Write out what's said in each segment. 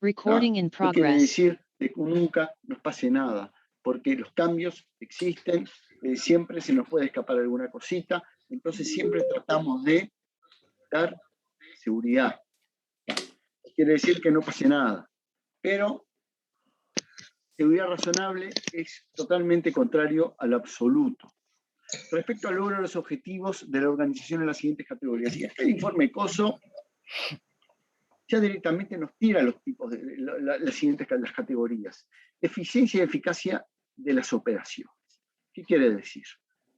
Recording in No quiere progress. decir que nunca nos pase nada, porque los cambios existen, siempre se nos puede escapar alguna cosita, entonces siempre tratamos de dar seguridad. Quiere decir que no pase nada, pero seguridad razonable es totalmente contrario al absoluto. Respecto al logro de los objetivos de la organización en las siguientes categorías. Y este informe COSO ya directamente nos tira los tipos de las siguientes categorías. Eficiencia y eficacia de las operaciones. ¿Qué quiere decir?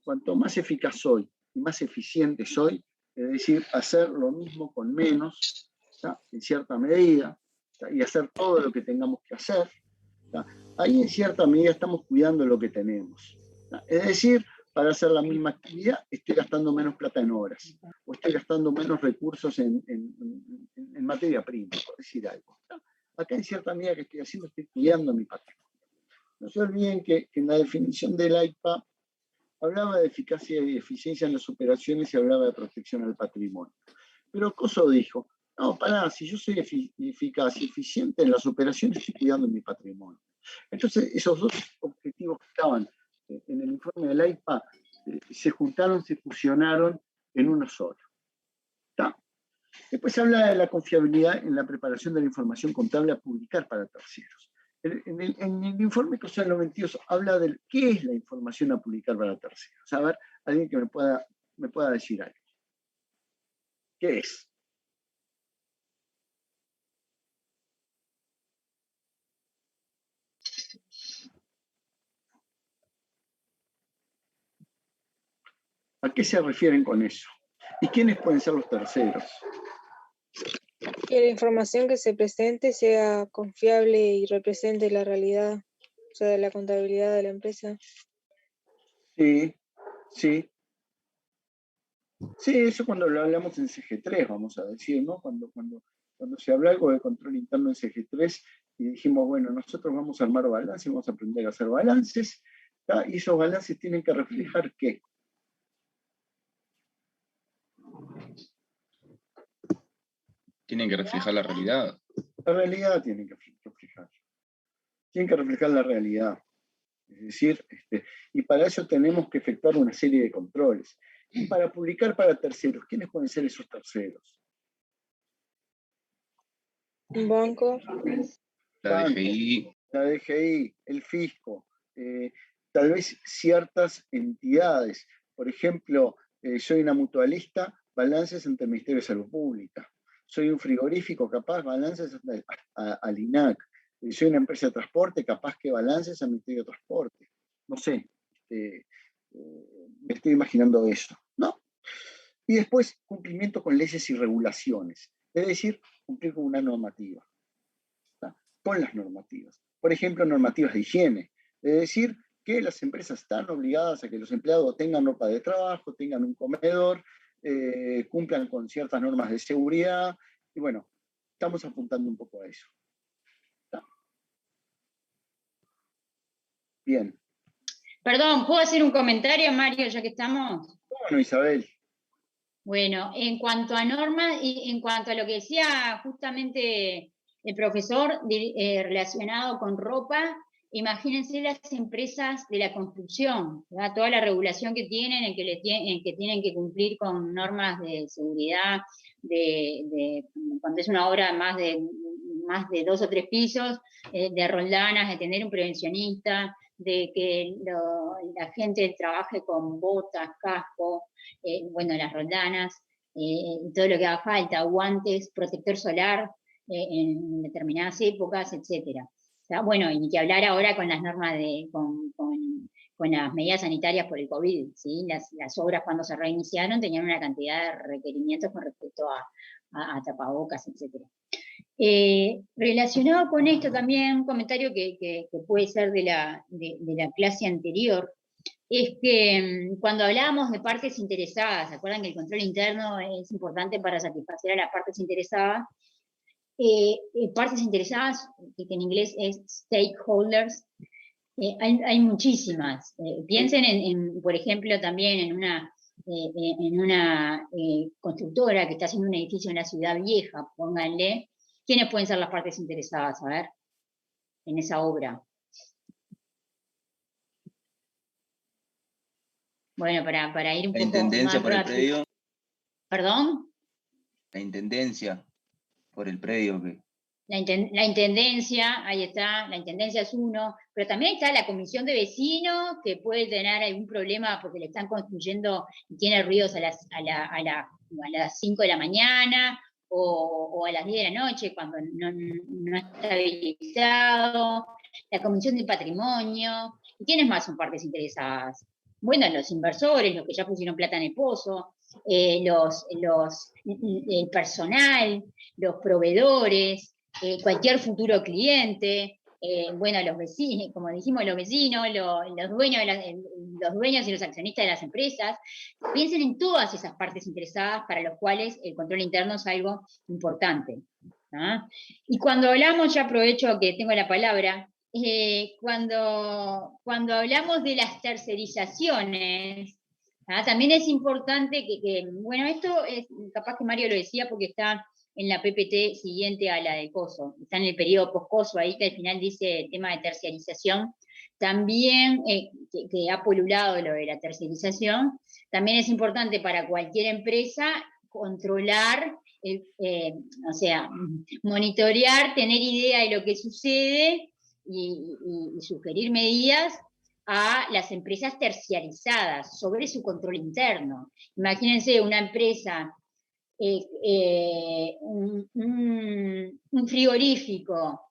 Cuanto más eficaz soy y más eficiente soy, es decir, hacer lo mismo con menos, ¿tá? En cierta medida, ¿tá? Y hacer todo lo que tengamos que hacer, ¿tá? Ahí en cierta medida estamos cuidando lo que tenemos, ¿tá? Es decir, para hacer la misma actividad estoy gastando menos plata en horas, o estoy gastando menos recursos en materia prima, por decir algo, ¿tá? Acá en cierta medida que estoy haciendo, estoy cuidando mi patrimonio. No se olviden que en la definición del AIPA hablaba de eficacia y eficiencia en las operaciones y hablaba de protección al patrimonio. Pero Coso dijo, no, pará, si yo soy eficaz y eficiente en las operaciones, estoy cuidando mi patrimonio. Entonces, esos dos objetivos que estaban en el informe del AIPA se juntaron, se fusionaron en uno solo. ¿Tá? Después habla de la confiabilidad en la preparación de la información contable a publicar para terceros. En el informe que usan los 22 habla de qué es la información a publicar para terceros. A ver, alguien que me pueda decir algo. ¿Qué es? ¿A qué se refieren con eso? ¿Y quiénes pueden ser los terceros? Que la información que se presente sea confiable y represente la realidad, o sea, de la contabilidad de la empresa. Sí, sí. Sí, eso cuando lo hablamos en CG3, vamos a decir, ¿no? Cuando se habla algo de control interno en CG3 y dijimos, bueno, nosotros vamos a armar balances, vamos a aprender a hacer balances, ¿tá? Y esos balances tienen que reflejar ¿qué? Tienen que reflejar la realidad. La realidad tienen que reflejar. Tienen que reflejar la realidad. Es decir, y para eso tenemos que efectuar una serie de controles. Y para publicar para terceros, ¿quiénes pueden ser esos terceros? Un banco. La DGI. La DGI, el fisco, tal vez ciertas entidades. Por ejemplo, soy una mutualista, balances ante el Ministerio de Salud Pública. Soy un frigorífico, capaz, balances al INAC. Soy una empresa de transporte, capaz que balances al Ministerio de Transporte. No sé, me estoy imaginando eso, ¿no? Y después, cumplimiento con leyes y regulaciones. Es decir, cumplir con una normativa, ¿tá? Con las normativas. Por ejemplo, normativas de higiene. Es decir, que las empresas están obligadas a que los empleados tengan ropa de trabajo, tengan un comedor, cumplan con ciertas normas de seguridad. Y bueno, estamos apuntando un poco a eso. ¿Tá? Bien. Perdón, ¿puedo hacer un comentario, Mario, ya que estamos? Bueno, Isabel. Bueno, en cuanto a normas y en cuanto a lo que decía justamente el profesor relacionado con ropa, imagínense las empresas de la construcción, ¿verdad? Toda la regulación que tienen, en que tienen que cumplir con normas de seguridad, cuando es una obra más de 2 o 3 pisos, de roldanas, de tener un prevencionista, de que la gente trabaje con botas, casco, bueno, las roldanas, todo lo que haga falta, guantes, protector solar en determinadas épocas, etcétera. O sea, bueno, y ni que hablar ahora con las normas con las medidas sanitarias por el COVID, ¿sí? Las obras cuando se reiniciaron tenían una cantidad de requerimientos con respecto a tapabocas, etcétera. Relacionado con esto también, un comentario que puede ser de la clase anterior, es que cuando hablábamos de partes interesadas, ¿se acuerdan que el control interno es importante para satisfacer a las partes interesadas? Partes interesadas, que en inglés es stakeholders, hay muchísimas. Piensen por ejemplo, también en una constructora que está haciendo un edificio en la ciudad vieja, pónganle, ¿Quiénes pueden ser las partes interesadas? A ver, en esa obra. Bueno, para ir un La poco intendencia más por el rápido. predio. ¿Perdón? La intendencia por el predio. La intendencia, ahí está, la intendencia es uno, pero también está la comisión de vecinos, que puede tener algún problema porque le están construyendo y tiene ruidos a las 5 de la mañana o a las 10 de la noche cuando no está habilitado. La comisión del patrimonio. ¿Y quiénes más son partes interesadas? Bueno, los inversores, los que ya pusieron plata en el pozo, el personal, los proveedores, cualquier futuro cliente, bueno, los vecinos, como dijimos, los vecinos, los dueños y los accionistas de las empresas. Piensen en todas esas partes interesadas para los cuales el control interno es algo importante. ¿Ah? Y cuando hablamos, ya aprovecho que tengo la palabra, cuando hablamos de las tercerizaciones, también es importante bueno, esto es, capaz que Mario lo decía porque está en la PPT siguiente a la de Coso, está en el periodo post-Coso ahí que al final dice el tema de terciarización, también que ha polulado lo de la terciarización, también es importante para cualquier empresa controlar, o sea, monitorear, tener idea de lo que sucede y sugerir medidas a las empresas terciarizadas sobre su control interno. Imagínense una empresa, un frigorífico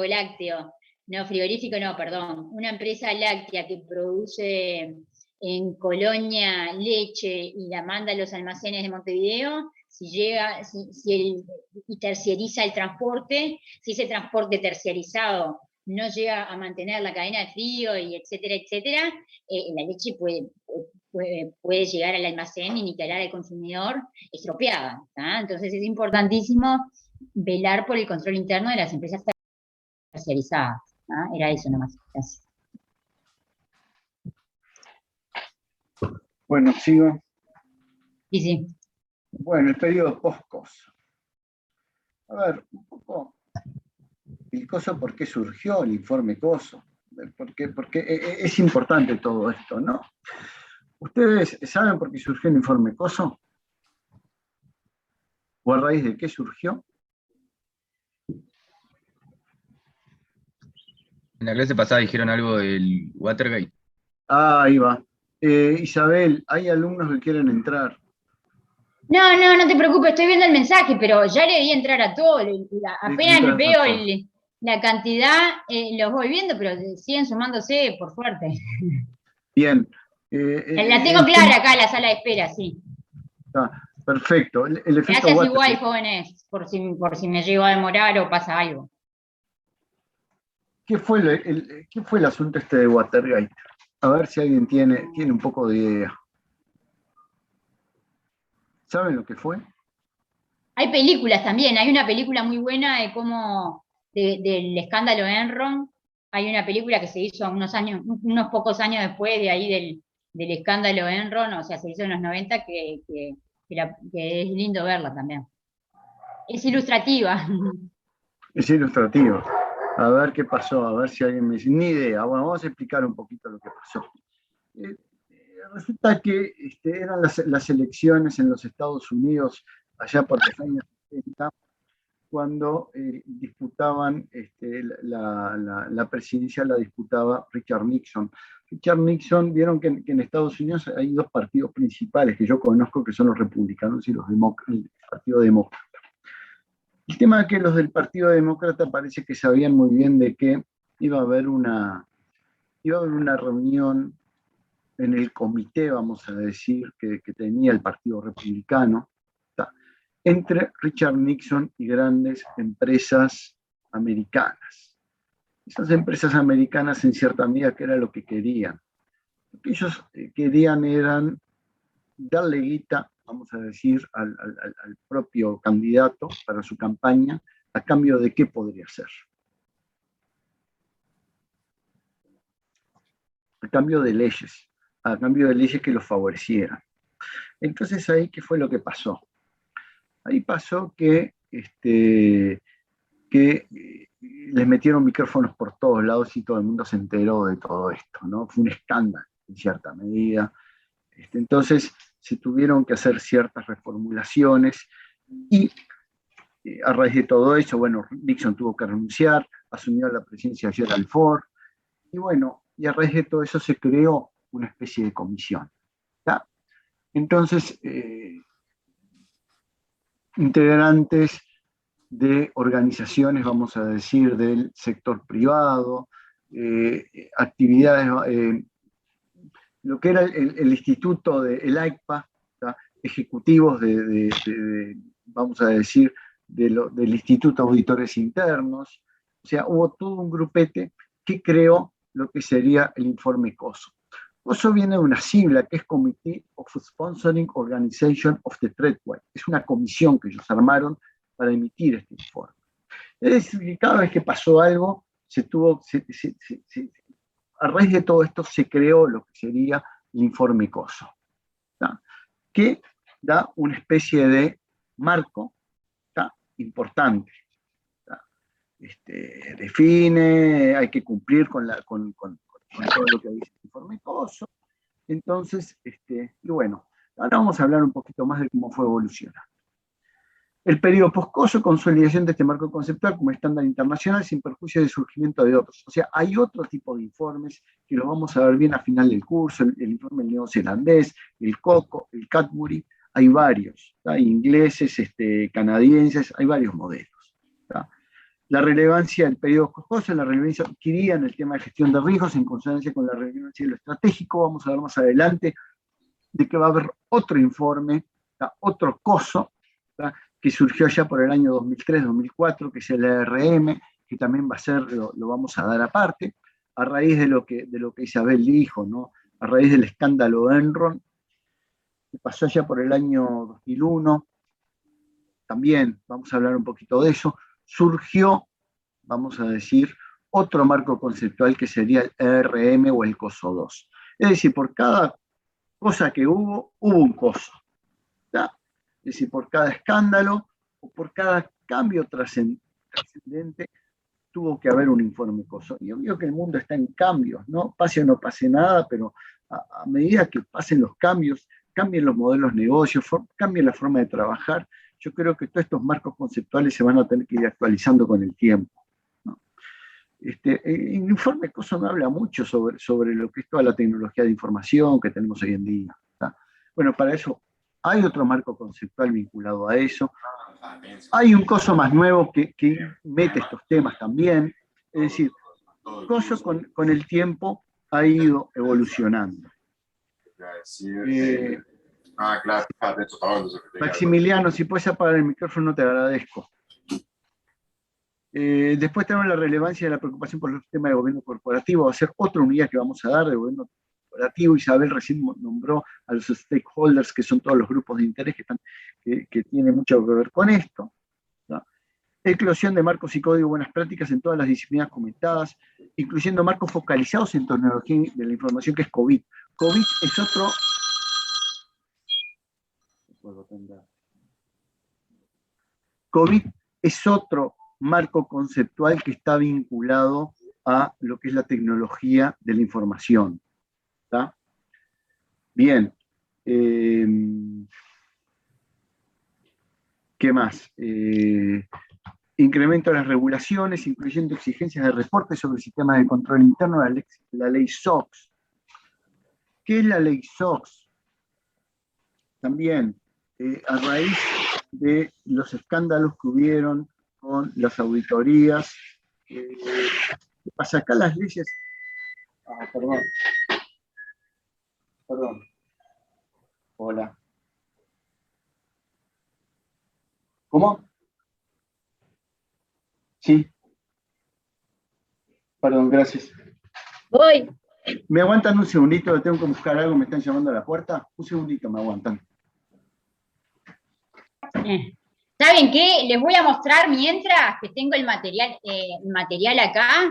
lácteo, una empresa láctea que produce en Colonia leche y la manda a los almacenes de Montevideo, y terciariza el transporte, si ese transporte terciarizado no llega a mantener la cadena de frío y etcétera, etcétera, la leche puede llegar al almacén y instalar al consumidor estropeada. Entonces es importantísimo velar por el control interno de las empresas terciarizadas. Era eso nomás. Gracias. Bueno, sigo. Sí, sí. Bueno, el periodo post-Coso. A ver, un poco el Coso, ¿por qué surgió el informe Coso? Porque es importante todo esto, ¿no? ¿Ustedes saben por qué surgió el informe Coso? ¿O a raíz de qué surgió? En la clase pasada dijeron algo del Watergate. Ah, ahí va. Isabel, hay alumnos que quieren entrar. No te preocupes, estoy viendo el mensaje, pero ya le di entrar a todos. Apenas veo la cantidad, los voy viendo, pero siguen sumándose, por suerte. Bien. La tengo clara acá, la sala de espera, sí. Perfecto. El efecto Gracias Watergate. igual, jóvenes, por si me llego a demorar o pasa algo. ¿Qué fue el asunto este de Watergate? A ver si alguien tiene un poco de idea. ¿Saben lo que fue? Hay películas también, hay una película muy buena de cómo, del escándalo Enron, hay una película que se hizo unos pocos años después de ahí del escándalo Enron, o sea, se hizo en los 90, que es lindo verla también. Es ilustrativa. Es ilustrativo. A ver qué pasó, a ver si alguien me dice. Ni idea. Bueno, vamos a explicar un poquito lo que pasó. Resulta que eran las elecciones en los Estados Unidos allá por los años 70, cuando disputaban la presidencia, la disputaba Richard Nixon. Richard Nixon, vieron que en Estados Unidos hay dos partidos principales que yo conozco, que son los republicanos y el Partido Demócrata. El tema es que los del Partido Demócrata parece que sabían muy bien de que iba a haber una reunión en el comité, vamos a decir, que tenía el Partido Republicano, entre Richard Nixon y grandes empresas americanas. Esas empresas americanas, en cierta medida, ¿qué era lo que querían? Lo que ellos querían eran darle guita, vamos a decir, al propio candidato para su campaña, a cambio de qué podría ser. A cambio de leyes que los favorecieran. Entonces ahí, ¿qué fue lo que pasó? Ahí pasó que que les metieron micrófonos por todos lados y todo el mundo se enteró de todo esto, ¿no? Fue un escándalo en cierta medida. Entonces se tuvieron que hacer ciertas reformulaciones y a raíz de todo eso, bueno, Nixon tuvo que renunciar, asumió la presidencia Gerald Ford, y bueno, y a raíz de todo eso se creó una especie de comisión. ¿Tá? Entonces, integrantes de organizaciones, vamos a decir, del sector privado, actividades, lo que era el instituto, el AICPA, ¿tá? Ejecutivos vamos a decir, del Instituto de Auditores Internos, o sea, hubo todo un grupete que creó lo que sería el informe COSO. COSO viene de una sigla que es Committee of Sponsoring Organization of the Tradeway. Es una comisión que ellos armaron para emitir este informe. Es decir, que cada vez que pasó algo, a raíz de todo esto se creó lo que sería el informe COSO, ¿tá? Que da una especie de marco, ¿tá? Importante. ¿Tá? Define, hay que cumplir con todo lo que dice el informe COSO. Entonces, y bueno, ahora vamos a hablar un poquito más de cómo fue evolucionando. El periodo post-COSO, consolidación de este marco conceptual como estándar internacional sin perjuicio del surgimiento de otros. O sea, hay otro tipo de informes que los vamos a ver bien al final del curso, el informe neozelandés, el COCO, el Cadbury, hay varios, ¿tá? Ingleses, canadienses, hay varios modelos. ¿Tá? La relevancia del periodo post-COSO, la relevancia adquirida en el tema de gestión de riesgos en consonancia con la relevancia de lo estratégico. Vamos a ver más adelante de que va a haber otro informe, ¿tá? Otro COSO, ¿tá? Que surgió ya por el año 2003-2004, que es el ERM, que también va a ser, lo vamos a dar aparte, a raíz de lo que Isabel dijo, ¿no? A raíz del escándalo Enron, que pasó ya por el año 2001, también vamos a hablar un poquito de eso, surgió, vamos a decir, otro marco conceptual que sería el ERM o el COSO 2. Es decir, por cada cosa que hubo un COSO. ¿Tá? Es decir, por cada escándalo o por cada cambio trascendente tuvo que haber un informe COSO. Y obvio que el mundo está en cambios, ¿no? Pase o no pase nada, pero a medida que pasen los cambios, cambien los modelos de negocio, cambien la forma de trabajar, yo creo que todos estos marcos conceptuales se van a tener que ir actualizando con el tiempo, ¿no? El informe COSO no habla mucho sobre lo que es toda la tecnología de información que tenemos hoy en día. ¿Tá? Bueno, para eso hay otro marco conceptual vinculado a eso. Hay un COSO más nuevo que mete estos temas también. Es decir, COSO con el tiempo ha ido evolucionando. Maximiliano, si puedes apagar el micrófono, te agradezco. Después tenemos la relevancia de la preocupación por el tema de gobierno corporativo. Va a ser otra unidad que vamos a dar de gobierno corporativo. Isabel recién nombró a los stakeholders, que son todos los grupos de interés que tienen mucho que ver con esto, ¿no? Eclosión de marcos y código de buenas prácticas en todas las disciplinas comentadas, incluyendo marcos focalizados en tecnología de la información, que es COVID. COVID es otro... COVID es otro marco conceptual que está vinculado a lo que es la tecnología de la información. ¿Tá? Bien. ¿Qué más? Incremento de las regulaciones, incluyendo exigencias de reporte sobre sistemas de control interno, la ley SOX. ¿Qué es la ley SOX? También, a raíz de los escándalos que hubieron con las auditorías. ¿Qué pasa? Acá las leyes... Perdón. Hola. ¿Cómo? Sí. Perdón, gracias. Voy. ¿Me aguantan un segundito? Tengo que buscar algo, me están llamando a la puerta. Un segundito, me aguantan. ¿Saben qué? Les voy a mostrar mientras que tengo el material acá.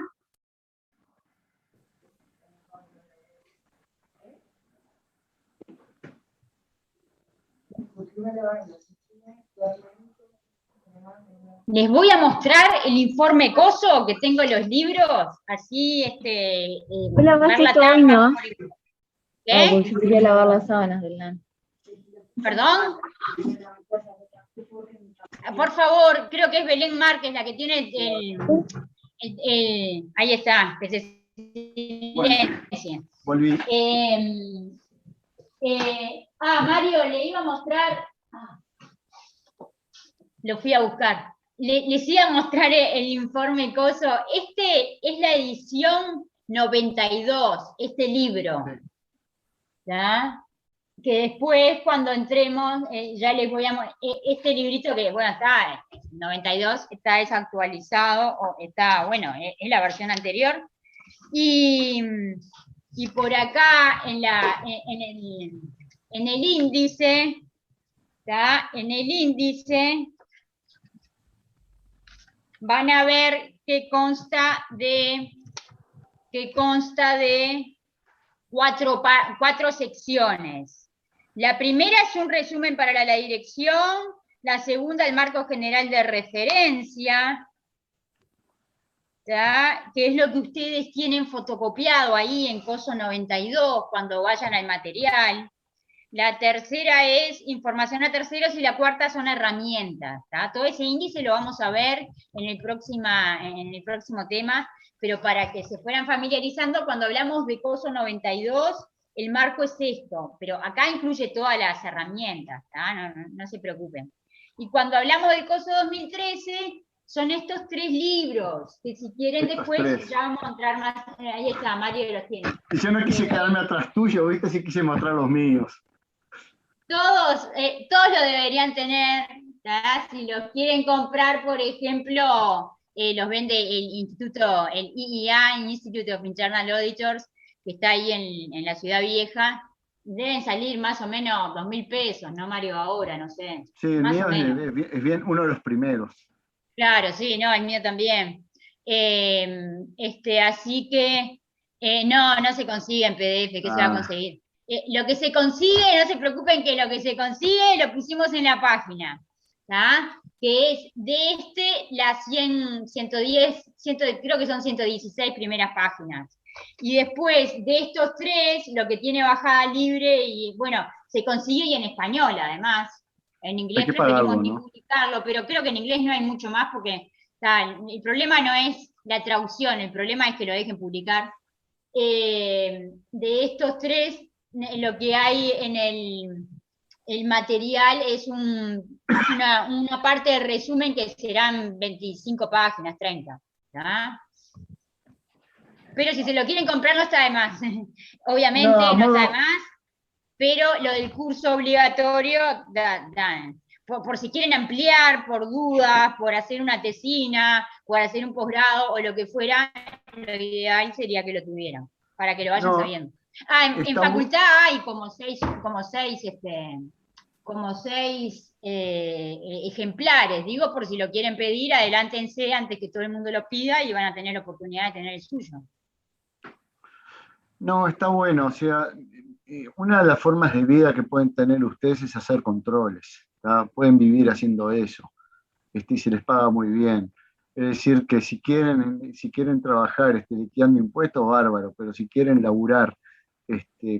Les voy a mostrar el informe COSO, que tengo los libros, así, ¿Vos lavaste ver la esto hoy, tapa. no? ¿Qué? Porque yo quería lavar las sábanas del LAN. ¿Perdón? Por favor, creo que es Belén Márquez la que tiene ahí está, que se silencie. Volví. Mario, le iba a mostrar, lo fui a buscar, les iba a mostrar el informe COSO. Este es la edición 92, este libro, ¿ya? Que después cuando entremos, ya les voy a mostrar, este librito que, bueno, está, 92, está desactualizado, o está, bueno, es la versión anterior, y por acá, en el índice, ¿tá? En el índice, van a ver que consta de cuatro secciones. La primera es un resumen para la dirección, la segunda el marco general de referencia, ¿tá? Que es lo que ustedes tienen fotocopiado ahí en COSO 92 cuando vayan al material. La tercera es información a terceros y la cuarta son herramientas, ¿tá? Todo ese índice lo vamos a ver en el próximo tema, pero para que se fueran familiarizando, cuando hablamos de COSO 92, el marco es esto, pero acá incluye todas las herramientas, ¿tá? No se preocupen. Y cuando hablamos del COSO 2013, son estos 3 libros, que si quieren Estos después 3. ya vamos a entrar más, ahí está, Mario los tiene. Y yo no quise quedarme atrás tuyo, ¿viste? Sí quise mostrar los míos. Todos lo deberían tener, ¿tá? Si los quieren comprar, por ejemplo, los vende el instituto, el IIA, Institute of Internal Auditors, que está ahí en la Ciudad Vieja. Deben salir más o menos 2.000 pesos, ¿no, Mario? Ahora, no sé. Sí, el más mío o menos. es bien uno de los primeros. Claro, sí, no, el mío también. Así que no se consigue en PDF, que se va a conseguir. Lo que se consigue, no se preocupen que lo que se consigue lo pusimos en la página, ¿tá? Que es de las 110, creo que son 116 primeras páginas. Y después de estos 3, lo que tiene bajada libre, y bueno, se consigue y en español además. En inglés preferimos ni publicarlo, pero creo que en inglés no hay mucho más porque el problema no es la traducción, el problema es que lo dejen publicar. De estos 3, lo que hay en el material es una parte de resumen que serán 25 páginas, 30. ¿tá? Pero si se lo quieren comprar no está de más. Obviamente no está de más, pero lo del curso obligatorio, por si quieren ampliar, por dudas, por hacer una tesina, por hacer un posgrado o lo que fuera, lo ideal sería que lo tuvieran, para que lo vayan sabiendo. En facultad hay como seis ejemplares, digo, por si lo quieren pedir, adelántense antes que todo el mundo lo pida y van a tener la oportunidad de tener el suyo. No, está bueno, o sea, una de las formas de vida que pueden tener ustedes es hacer controles, ¿tá? Pueden vivir haciendo eso, y se les paga muy bien. Es decir, que si quieren trabajar liquidando impuestos, bárbaro, pero si quieren laburar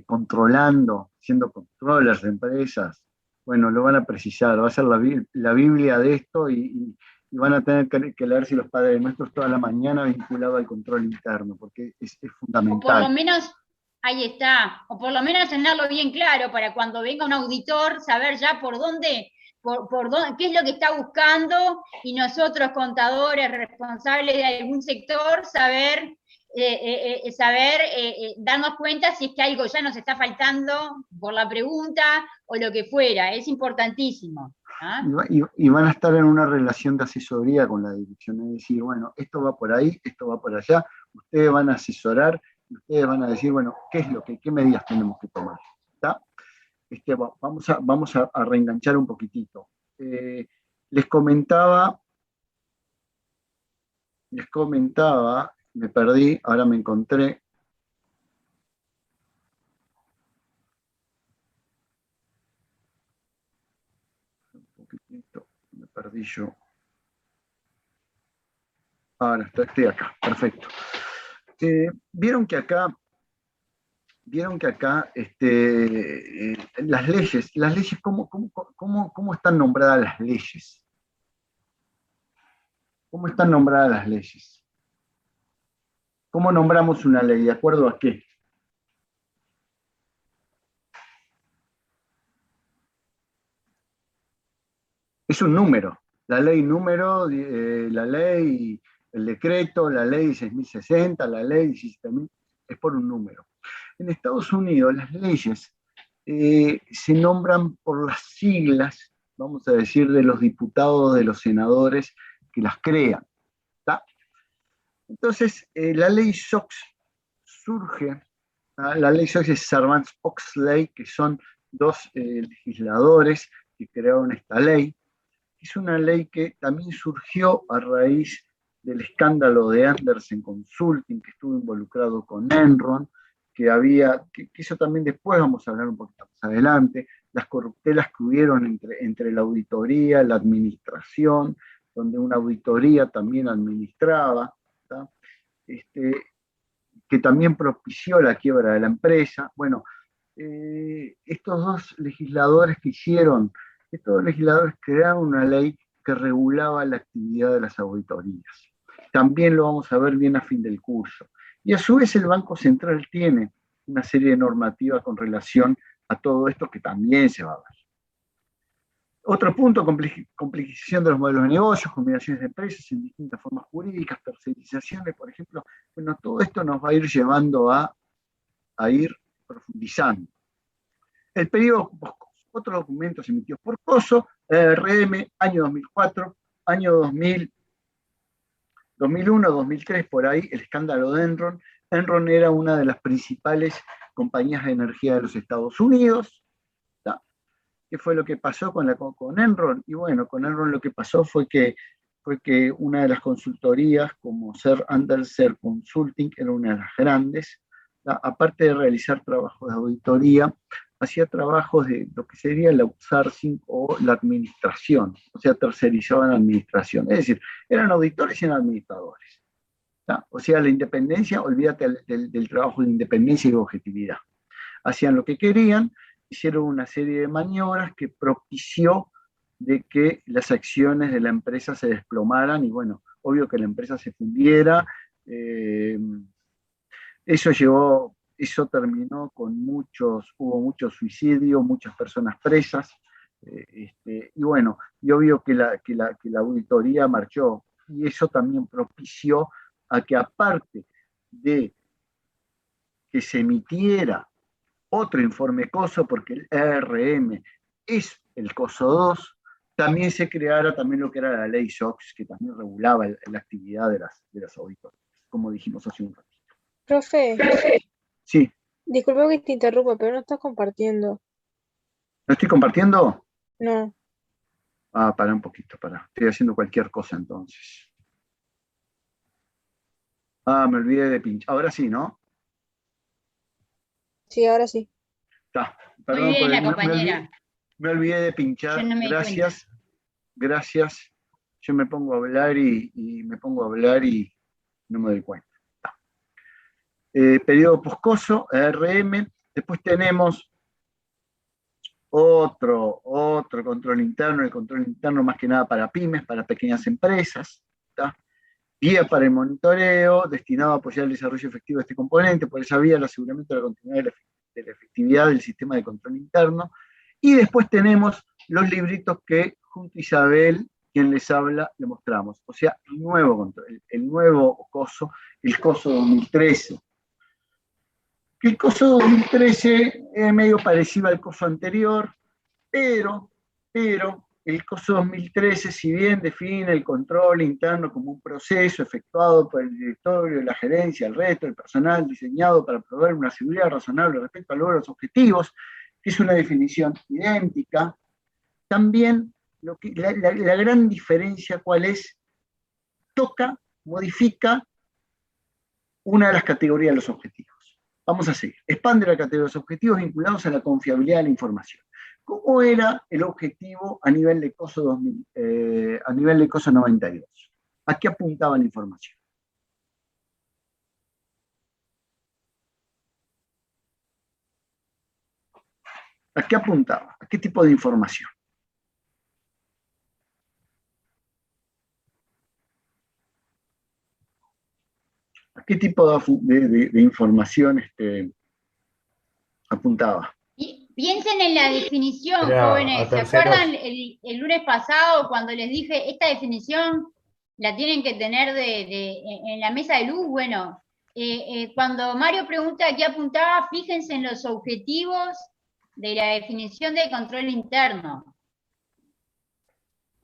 controlando, siendo controllers de empresas, bueno, lo van a precisar, va a ser la Biblia de esto y van a tener que leerse los padres nuestros toda la mañana vinculado al control interno, porque es fundamental. O por lo menos, ahí está, o por lo menos tenerlo bien claro para cuando venga un auditor, saber ya por dónde, qué es lo que está buscando, y nosotros, contadores, responsables de algún sector, darnos cuenta si es que algo ya nos está faltando por la pregunta o lo que fuera. Es importantísimo. ¿Ah? Y van a estar en una relación de asesoría con la dirección, es decir, bueno, esto va por ahí, esto va por allá, ustedes van a asesorar y ustedes van a decir, bueno, qué medidas tenemos que tomar. ¿Tá? Vamos a reenganchar un poquitito. Les comentaba, me perdí, ahora me encontré. Un poquitito, me perdí yo. Ahora estoy acá, perfecto. Vieron que acá las leyes, ¿cómo están nombradas las leyes? ¿Cómo están nombradas las leyes? ¿Cómo nombramos una ley? ¿De acuerdo a qué? Es un número. La ley número, la ley, el decreto, la ley 6060, la ley 17.000, es por un número. En Estados Unidos las leyes se nombran por las siglas, vamos a decir, de los diputados, de los senadores que las crean. ¿Tá? Entonces, la ley SOX surge, la ley SOX es Sarbanes-Oxley, que son dos legisladores que crearon esta ley. Es una ley que también surgió a raíz del escándalo de Andersen Consulting, que estuvo involucrado con Enron, que eso también después vamos a hablar un poquito más adelante, las corruptelas que hubieron entre la auditoría, la administración, donde una auditoría también administraba, que también propició la quiebra de la empresa. Bueno, estos dos legisladores crearon una ley que regulaba la actividad de las auditorías. También lo vamos a ver bien a fin del curso. Y a su vez el Banco Central tiene una serie de normativas con relación a todo esto que también se va a ver. Otro punto, complejización de los modelos de negocios, combinaciones de empresas en distintas formas jurídicas, tercerizaciones, por ejemplo. Bueno, todo esto nos va a ir llevando a ir profundizando. El periodo post-COSO. Otros documentos emitidos por COSO, RM, año 2004, año 2001, 2003, por ahí, el escándalo de Enron. Enron era una de las principales compañías de energía de los Estados Unidos. ¿Tá? ¿Qué fue lo que pasó con Enron? Y bueno, con Enron lo que pasó fue que una de las consultorías, como Sir Andersen Consulting, era una de las grandes, ¿tá? Aparte de realizar trabajos de auditoría, hacía trabajos de lo que sería el outsourcing o la administración, o sea, tercerizaban la administración. Es decir, eran auditores y eran administradores. ¿Tá? O sea, la independencia, olvídate del trabajo de independencia y de objetividad. Hacían lo que querían, hicieron una serie de maniobras que propició de que las acciones de la empresa se desplomaran y bueno, obvio que la empresa se fundiera. Eso terminó con hubo muchos suicidios, muchas personas presas, y bueno, y obvio que la auditoría marchó, y eso también propició a que aparte de que se emitiera otro informe COSO, porque el ERM es el COSO 2, también se creara también lo que era la ley SOX, que también regulaba la actividad de las auditorías, como dijimos hace un ratito. Profe, Sí. disculpa que te interrumpa, pero no estás compartiendo. ¿No estoy compartiendo? No. Pará un poquito, pará. Estoy haciendo cualquier cosa entonces. Me olvidé de pinchar. Ahora sí, ¿no? Sí, ahora sí. Está. Muy Perdón, bien, porque la compañera. me olvidé de pinchar. Yo no me di Gracias. Gracias. Yo me pongo a hablar y no me doy cuenta. Periodo poscoso, ERM. Después tenemos otro control interno, el control interno más que nada para pymes, para pequeñas empresas. ¿Tá? Guía para el monitoreo, destinado a apoyar el desarrollo efectivo de este componente, por esa vía el aseguramiento de la continuidad de la efectividad del sistema de control interno. Y después tenemos los libritos que junto a Isabel, quien les habla, le mostramos. O sea, el nuevo control, el nuevo COSO, el COSO 2013. El COSO 2013 es medio parecido al COSO anterior, pero el COSO 2013, si bien define el control interno como un proceso efectuado por el directorio, la gerencia, el resto del personal, diseñado para proveer una seguridad razonable respecto al logro de los objetivos, que es una definición idéntica, también la gran diferencia, ¿cuál es? Modifica una de las categorías de los objetivos. Vamos a seguir. Expande la categoría de los objetivos vinculados a la confiabilidad de la información. ¿Cómo era el objetivo a nivel de COSO 92? ¿A qué apuntaba la información? ¿A qué apuntaba? ¿A qué tipo de información? ¿A qué tipo de información apuntaba? Piensen en la definición, Era jóvenes. a ¿Se terceros. acuerdan el lunes pasado cuando les dije esta definición la tienen que tener en la mesa de luz? Bueno, cuando Mario pregunta a qué apuntaba, fíjense en los objetivos de la definición de control interno.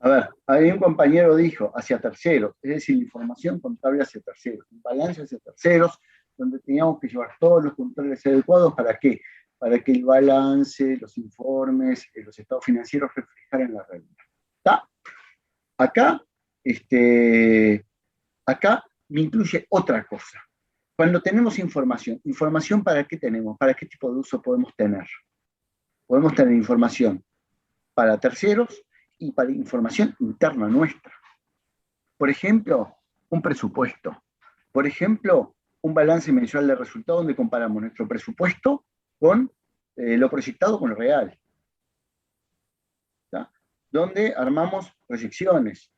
A ver, ahí un compañero dijo hacia terceros, es decir, la información contable hacia terceros, un balance hacia terceros, donde teníamos que llevar todos los controles adecuados. ¿Para qué? Para que el balance, los informes, los estados financieros reflejaran la realidad. ¿Está? Acá, acá me incluye otra cosa. Cuando tenemos información, ¿información para qué tenemos? ¿Para qué tipo de uso podemos tener? Podemos tener información para terceros y para información interna nuestra. Por ejemplo, un presupuesto. Por ejemplo, un balance mensual de resultados donde comparamos nuestro presupuesto con lo proyectado con lo real. ¿Tá? Donde armamos proyecciones,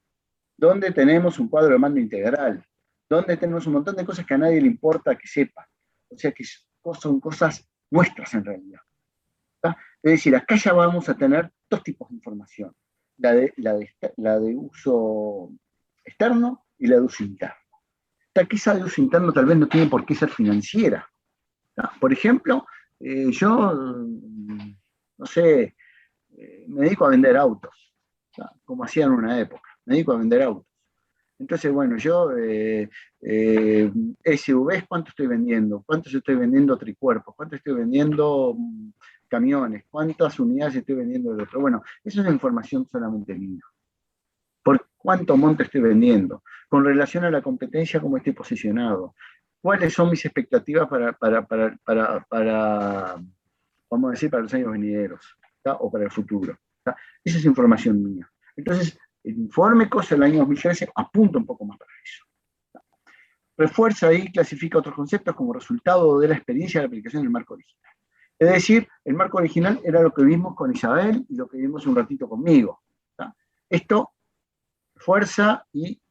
donde tenemos un cuadro de mando integral, donde tenemos un montón de cosas que a nadie le importa que sepa. O sea que son cosas nuestras en realidad. ¿Tá? Es decir, acá ya vamos a tener dos tipos de información. La de uso externo y la de uso interno. Que esa de uso interno tal vez no tiene por qué ser financiera. ¿Tá? Por ejemplo, yo, no sé, me dedico a vender autos, ¿tá? Como hacía en una época, me dedico a vender autos. Entonces, bueno, yo, SUVs, ¿cuánto estoy vendiendo? ¿Cuántos estoy vendiendo tricuerpos? ¿Cuánto estoy vendiendo camiones? ¿Cuántas unidades estoy vendiendo del otro? Bueno, eso es información solamente mía. ¿Por cuánto monto estoy vendiendo? Con relación a la competencia, ¿cómo estoy posicionado? ¿Cuáles son mis expectativas vamos a decir, para los años venideros? ¿Tá? O para el futuro. ¿Tá? Esa es información mía. Entonces, el informe COSO del año 2013 apunta un poco más para eso. ¿Tá? Refuerza y clasifica otros conceptos como resultado de la experiencia de la aplicación del marco original. Es decir, el marco original era lo que vimos con Isabel y lo que vimos un ratito conmigo. ¿Tá? Esto fuerza y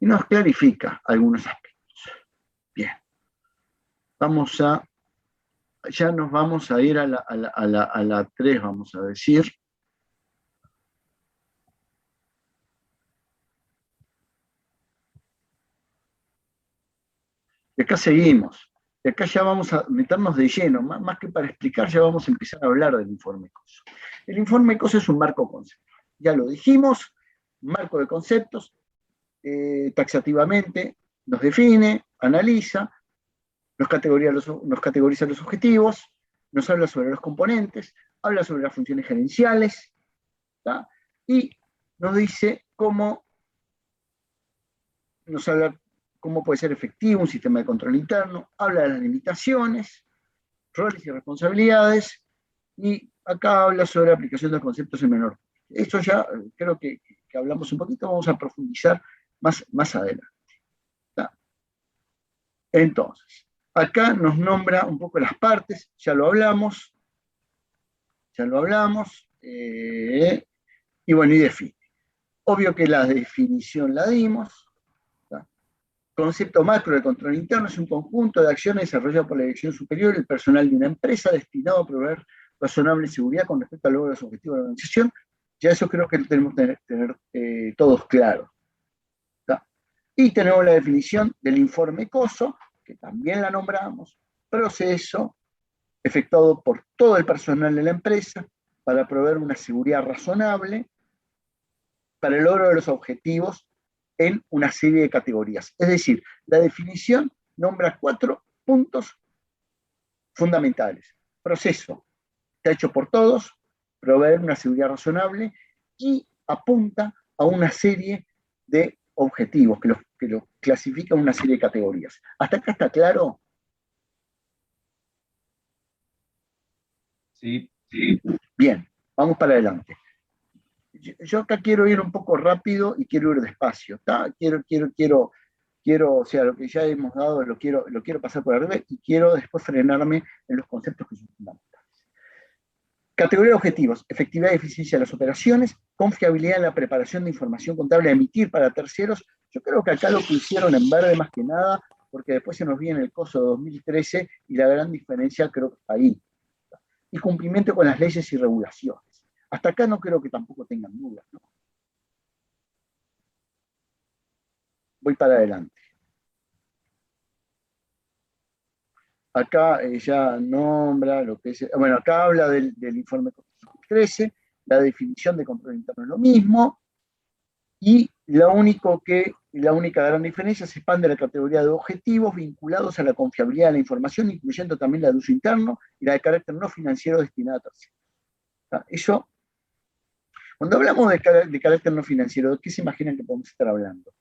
nos clarifica algunos aspectos. Bien. Ya nos vamos a ir a la 3, vamos a decir. Y acá seguimos. Y acá ya vamos a meternos de lleno, más que para explicar, ya vamos a empezar a hablar del informe COSO. El informe COSO es un marco conceptual. Ya lo dijimos, marco de conceptos, taxativamente nos define, analiza, nos categoriza los objetivos, nos habla sobre los componentes, habla sobre las funciones gerenciales, ¿tá? Y nos dice nos habla cómo puede ser efectivo un sistema de control interno, habla de las limitaciones, roles y responsabilidades, y acá habla sobre la aplicación de conceptos en menor. Eso ya creo que hablamos un poquito, vamos a profundizar más adelante. ¿Tá? Entonces, acá nos nombra un poco las partes, ya lo hablamos, y bueno, y define. Obvio que la definición la dimos. ¿Tá? Concepto macro de control interno es un conjunto de acciones desarrollado por la dirección superior y el personal de una empresa destinado a proveer razonable seguridad con respecto al logro de los objetivos de la organización. Ya eso creo que lo tenemos que tener todos claros. ¿Tá? Y tenemos la definición del informe COSO, que también la nombramos, proceso efectuado por todo el personal de la empresa para proveer una seguridad razonable para el logro de los objetivos en una serie de categorías. Es decir, la definición nombra 4 puntos fundamentales. Proceso, está hecho por todos, proveer una seguridad razonable y apunta a una serie de objetivos que lo clasifican en una serie de categorías. ¿Hasta acá está claro? Sí. Bien, vamos para adelante. yo acá quiero ir un poco rápido y quiero ir despacio, ¿tá? Quiero, o sea, lo que ya hemos dado lo quiero pasar por arriba y quiero después frenarme en los conceptos que son fundamentales. Categoría de objetivos: efectividad y eficiencia de las operaciones, confiabilidad en la preparación de información contable a emitir para terceros. Yo creo que acá lo pusieron en verde más que nada, porque después se nos viene el coso de 2013 y la gran diferencia creo que está ahí. Y cumplimiento con las leyes y regulaciones. Hasta acá no creo que tampoco tengan dudas, ¿no? Voy para adelante. Acá ya nombra lo que es, bueno, acá habla del informe 13, la definición de control interno es lo mismo, y la única gran diferencia se expande la categoría de objetivos vinculados a la confiabilidad de la información, incluyendo también la de uso interno y la de carácter no financiero destinada a terceros. Eso, cuando hablamos de carácter no financiero, ¿de qué se imaginan que podemos estar hablando?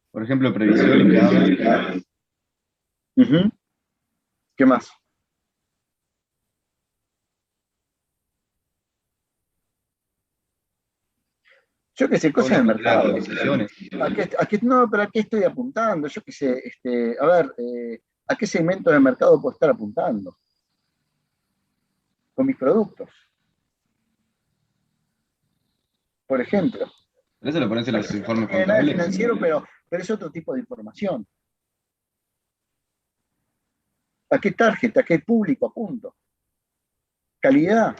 Por ejemplo, previsiones que hagan. ¿Qué más? Yo qué sé, cosas de mercado. No, pero ¿a qué estoy apuntando? Yo qué sé, a ver, ¿a qué segmento de mercado puedo estar apuntando? Con mis productos. Por ejemplo. Pero eso lo pones en los informes No es nada contables. financiero, pero es otro tipo de información. ¿A qué tarjeta, a qué público apunto? Calidad.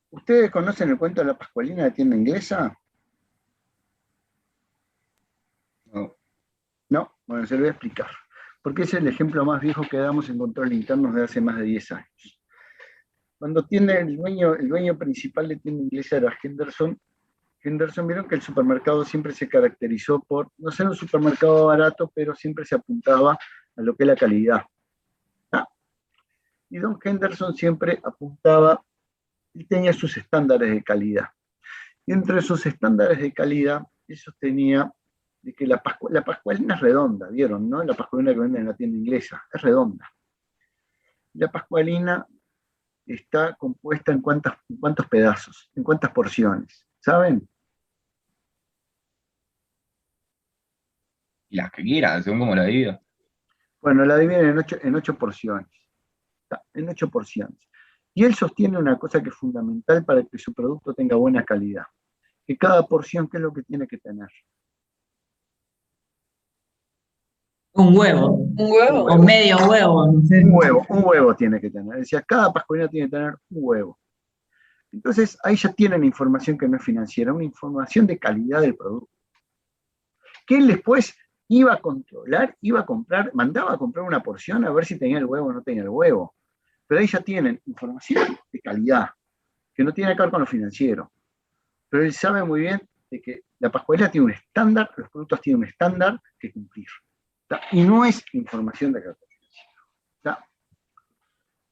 ¿Ustedes conocen el cuento de la Pascualina de tienda inglesa? No. No, bueno, se lo voy a explicar. Porque es el ejemplo más viejo que damos en control interno de hace más de 10 años. Cuando el dueño principal de tienda inglesa era Henderson, vieron que el supermercado siempre se caracterizó por no ser un supermercado barato, pero siempre se apuntaba a lo que es la calidad. Y don Henderson siempre apuntaba y tenía sus estándares de calidad. Y entre sus estándares de calidad, él sostenía de que la pascualina es redonda, ¿vieron? ¿No? La pascualina que venden en la tienda inglesa, es redonda. La pascualina está compuesta en cuántos pedazos, en cuántas porciones, ¿saben? Las que quieran, según como la divida. Bueno, la dividen en 8 porciones. En 8 porciones. Y él sostiene una cosa que es fundamental para que su producto tenga buena calidad. Que cada porción, ¿qué es lo que tiene que tener? Un huevo. ¿Un huevo? O medio huevo, no sé. Un huevo tiene que tener. Decía, cada pascualina tiene que tener un huevo. Entonces, ahí ya tienen información que no es financiera, una información de calidad del producto. Que él después iba a controlar, iba a comprar, mandaba a comprar una porción a ver si tenía el huevo o no tenía el huevo. Pero ahí ya tienen información de calidad, que no tiene que ver con lo financiero. Pero él sabe muy bien de que la pascualina tiene un estándar, los productos tienen un estándar que cumplir. Y no es información de carácter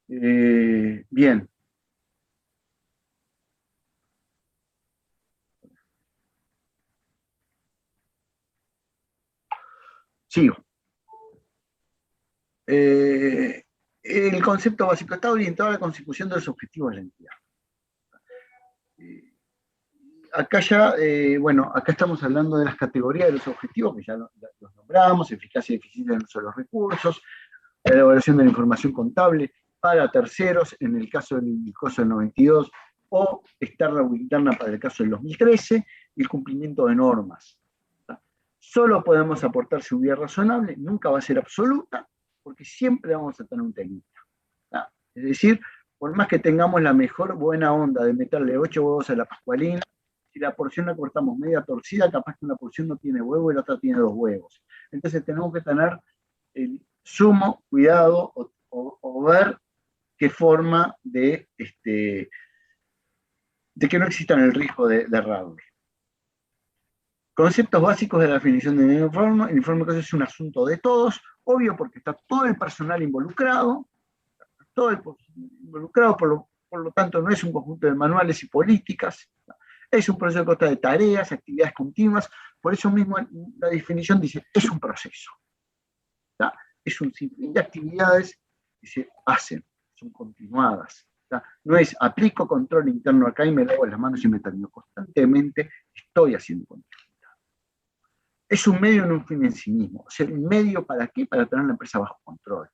financiero. Bien. Sigo. El concepto básico está orientado a la consecución de los objetivos de la entidad. Acá ya, bueno, acá estamos hablando de las categorías de los objetivos, que ya los nombramos: eficacia y eficiencia del uso de los recursos, la elaboración de la información contable para terceros, en el caso del coso del 92, o externa o interna para el caso del 2013, y el cumplimiento de normas. Solo podemos aportar seguridad razonable, nunca va a ser absoluta, porque siempre vamos a tener un técnico. Es decir, por más que tengamos la mejor buena onda de meterle 8 huevos a la pascualina, si la porción la cortamos media torcida, capaz que una porción no tiene huevo y la otra tiene 2 huevos. Entonces tenemos que tener el sumo cuidado o ver qué forma de que no existan el riesgo de errarle. Conceptos básicos de la definición del informe. El informe es un asunto de todos, obvio, porque está todo el personal involucrado, por por lo tanto no es un conjunto de manuales y políticas, es un proceso que consta de tareas, actividades continuas, por eso mismo la definición dice, es un proceso. ¿Tá? Es un sinfín de actividades que se hacen, son continuadas. ¿Tá? No es aplico control interno acá y me lavo las manos y me termino. Constantemente estoy haciendo control. Es un medio, no un fin en sí mismo. O sea, ¿un medio para qué? Para tener la empresa bajo control.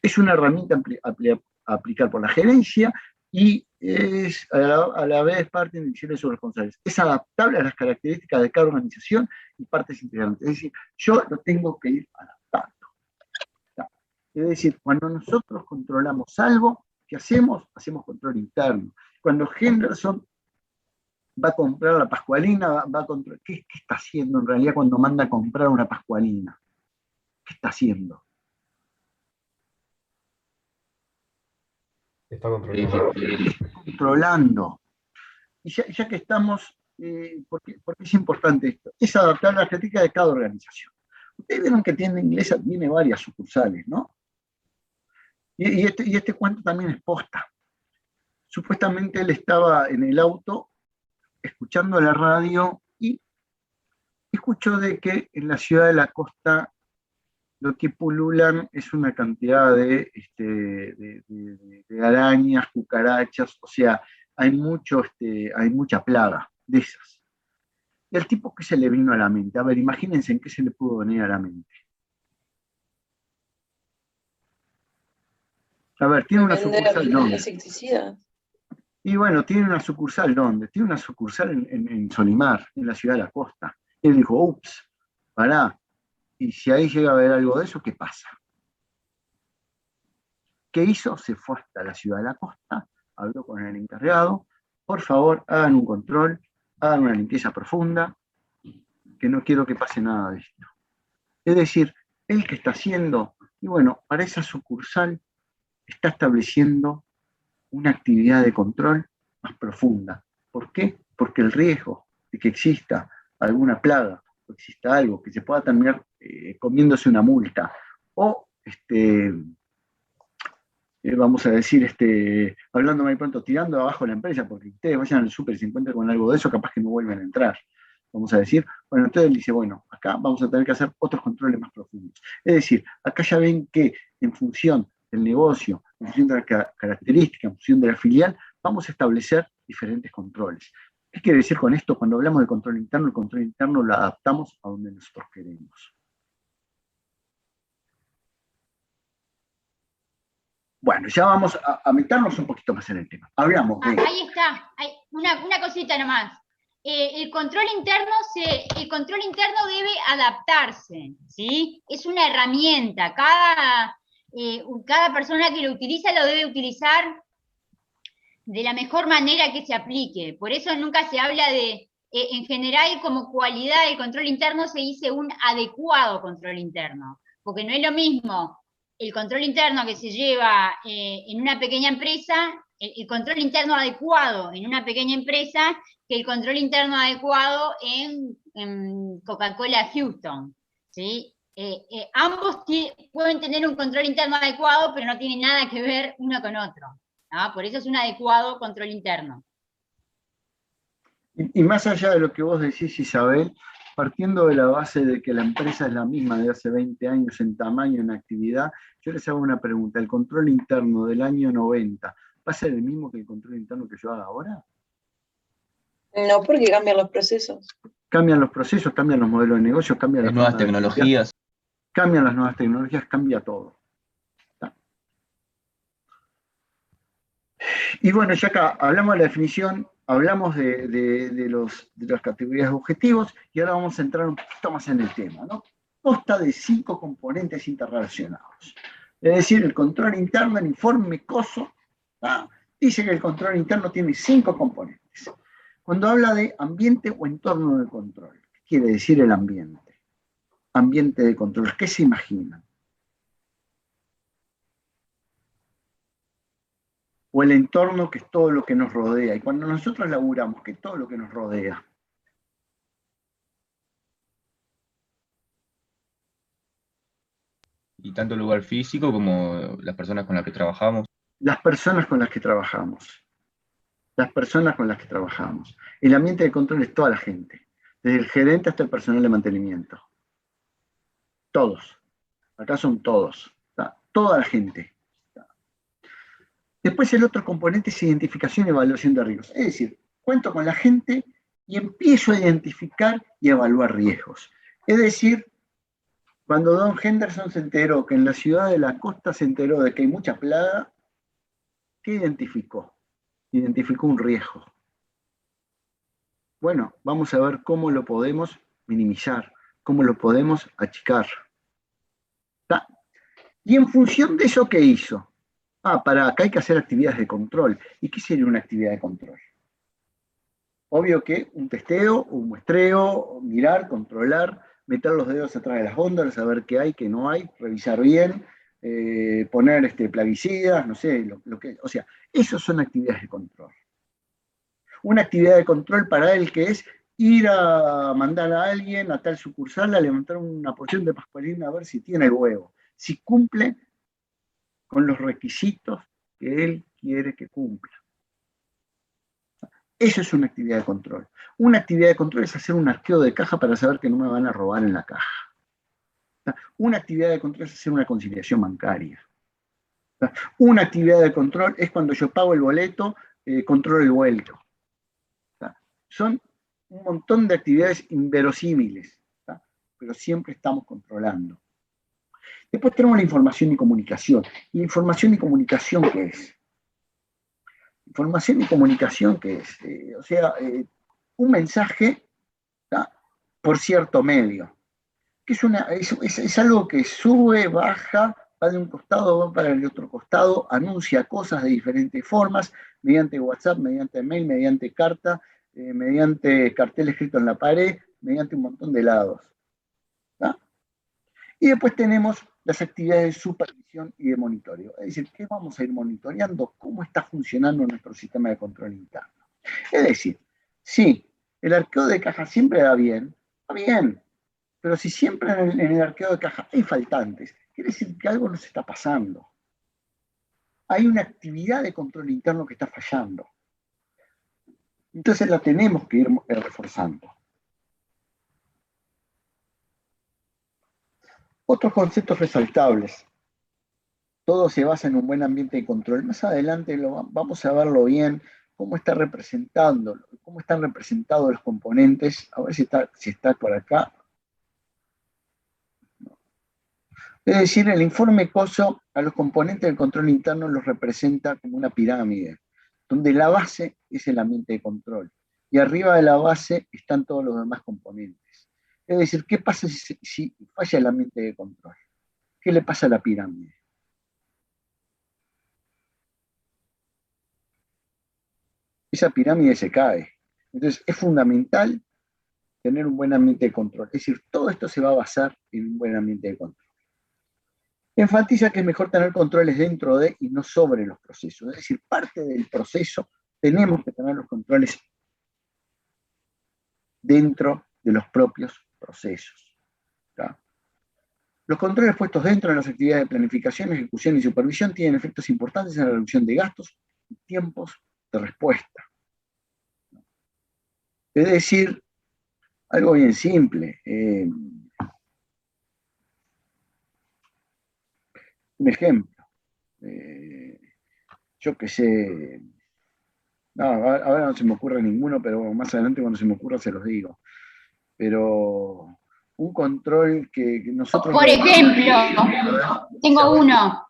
Es una herramienta a aplicar por la gerencia y es a la vez parte de sus responsables. Es adaptable a las características de cada organización y partes integrantes. Es decir, yo lo tengo que ir adaptando. ¿Tá? Es decir, cuando nosotros controlamos algo, ¿qué hacemos? Hacemos control interno. Cuando Henderson va a comprar la pascualina, va a controlar, ¿qué está haciendo en realidad cuando manda a comprar una pascualina? ¿Qué está haciendo? Está controlando. Está controlando. Y ya que estamos, porque es importante esto, es adaptar la crítica de cada organización. Ustedes vieron que tienda inglesa tiene varias sucursales, ¿no? Y este cuento también es posta. Supuestamente él estaba en el auto escuchando la radio y escuchó de que en la ciudad de la costa lo que pululan es una cantidad de arañas, cucarachas, o sea, hay mucha plaga de esas. Y al tipo, ¿qué se le vino a la mente? A ver, imagínense en qué se le pudo venir a la mente. A ver, tiene una sucursal ¿dónde? Insecticidas. Y bueno, tiene una sucursal ¿dónde? Tiene una sucursal en Solimar, en la ciudad de la costa. Y él dijo, ups, pará. Y si ahí llega a haber algo de eso, ¿qué pasa? ¿Qué hizo? Se fue hasta la ciudad de la costa, habló con el encargado, por favor, hagan un control, hagan una limpieza profunda, que no quiero que pase nada de esto. Es decir, él que está haciendo, y bueno, para esa sucursal está estableciendo una actividad de control más profunda. ¿Por qué? Porque el riesgo de que exista alguna plaga, o exista algo que se pueda terminar comiéndose una multa, o vamos a decir, hablando muy pronto, tirando abajo la empresa, porque ustedes vayan al súper y se encuentran con algo de eso, capaz que no vuelven a entrar. Vamos a decir, bueno, entonces él dice, bueno, acá vamos a tener que hacer otros controles más profundos. Es decir, acá ya ven que en función del negocio, en función de la característica, en función de la filial, vamos a establecer diferentes controles. ¿Qué quiere decir con esto? Cuando hablamos de control interno, el control interno lo adaptamos a donde nosotros queremos. Bueno, ya vamos a meternos un poquito más en el tema. Hablamos de... Ahí está, una cosita nomás. El control interno debe adaptarse, ¿sí? Es una herramienta. Cada persona que lo utiliza lo debe utilizar de la mejor manera que se aplique. Por eso nunca se habla de, en general, como cualidad del control interno se dice un adecuado control interno, porque no es lo mismo el control interno que se lleva en una pequeña empresa, el control interno adecuado en una pequeña empresa, que el control interno adecuado en Coca-Cola Houston, ¿sí? Ambos pueden tener un control interno adecuado, pero no tienen nada que ver uno con otro, ¿no? Por eso es un adecuado control interno. Y más allá de lo que vos decís, Isabel, partiendo de la base de que la empresa es la misma de hace 20 años en tamaño, en actividad, yo les hago una pregunta. ¿El control interno del año 90 va a ser el mismo que el control interno que yo haga ahora? No, porque cambian los procesos. Cambian los procesos, cambian los modelos de negocio, cambian Las las nuevas formas de tecnologías. cambian las nuevas tecnologías, cambia todo. Y bueno, ya acá hablamos de la definición, hablamos de las categorías de objetivos, y ahora vamos a entrar un poquito más en el tema, ¿no? Consta de 5 componentes interrelacionados. Es decir, el control interno, el informe COSO, ¿tá? Dice que el control interno tiene 5 componentes. Cuando habla de ambiente o entorno de control, ¿qué quiere decir el ambiente? Ambiente de control, ¿qué se imaginan? O el entorno, que es todo lo que nos rodea. Y cuando nosotros laburamos, que es todo lo que nos rodea. Y tanto el lugar físico como las personas con las que trabajamos. Las personas con las que trabajamos. las personas con las que trabajamos. El ambiente de control es toda la gente, desde el gerente hasta el personal de mantenimiento. Todos. Acá son todos. Toda la gente. Después el otro componente es identificación y evaluación de riesgos. Es decir, cuento con la gente y empiezo a identificar y evaluar riesgos. Es decir, cuando Don Henderson se enteró que en la ciudad de la costa se enteró de que hay mucha plaga, ¿qué identificó? Identificó un riesgo. Bueno, vamos a ver cómo lo podemos minimizar, cómo lo podemos achicar. ¿Está? Y en función de eso, ¿qué hizo? Para acá hay que hacer actividades de control. ¿Y qué sería una actividad de control? Obvio que un testeo, un muestreo, mirar, controlar, meter los dedos atrás de las góndolas, saber qué hay, qué no hay, revisar bien, poner plaguicidas, no sé, o sea, esas son actividades de control. Una actividad de control para él que es ir a mandar a alguien a tal sucursal a levantar una porción de pascualina a ver si tiene el huevo, si cumple con los requisitos que él quiere que cumpla. Eso es una actividad de control. Una actividad de control es hacer un arqueo de caja para saber que no me van a robar en la caja. Una actividad de control es hacer una conciliación bancaria. Una actividad de control es cuando yo pago el boleto, controlo el vuelto. Son un montón de actividades inverosímiles, pero siempre estamos controlando. Después tenemos la información y comunicación. ¿Y la información y comunicación qué es? Información y comunicación qué es? Un mensaje por cierto medio. Que es algo que sube, baja, va de un costado, va para el otro costado, anuncia cosas de diferentes formas, mediante WhatsApp, mediante mail, mediante carta, mediante cartel escrito en la pared, mediante un montón de lados. ¿Tá? Y después tenemos las actividades de supervisión y de monitoreo. Es decir, ¿qué vamos a ir monitoreando? ¿Cómo está funcionando nuestro sistema de control interno? Es decir, sí, el arqueo de caja siempre va bien, pero si siempre en el arqueo de caja hay faltantes, quiere decir que algo nos está pasando. Hay una actividad de control interno que está fallando. Entonces la tenemos que ir reforzando. Otros conceptos resaltables. Todo se basa en un buen ambiente de control. Más adelante vamos a verlo bien, cómo están representados los componentes. A ver si está por acá. Es decir, el informe COSO a los componentes del control interno los representa como una pirámide, donde la base es el ambiente de control. Y arriba de la base están todos los demás componentes. Es decir, ¿qué pasa si falla el ambiente de control? ¿Qué le pasa a la pirámide? Esa pirámide se cae. Entonces, es fundamental tener un buen ambiente de control. Es decir, todo esto se va a basar en un buen ambiente de control. Enfatiza que es mejor tener controles dentro de y no sobre los procesos. Es decir, parte del proceso tenemos que tener los controles dentro de los propios procesos. ¿Tá? Los controles puestos dentro de las actividades de planificación, ejecución y supervisión tienen efectos importantes en la reducción de gastos y tiempos de respuesta. Es decir, algo bien simple. Un ejemplo. Yo qué sé. No, ahora no se me ocurre ninguno, pero más adelante cuando se me ocurra se los digo. Pero un control que nosotros... Por ejemplo, tengo uno.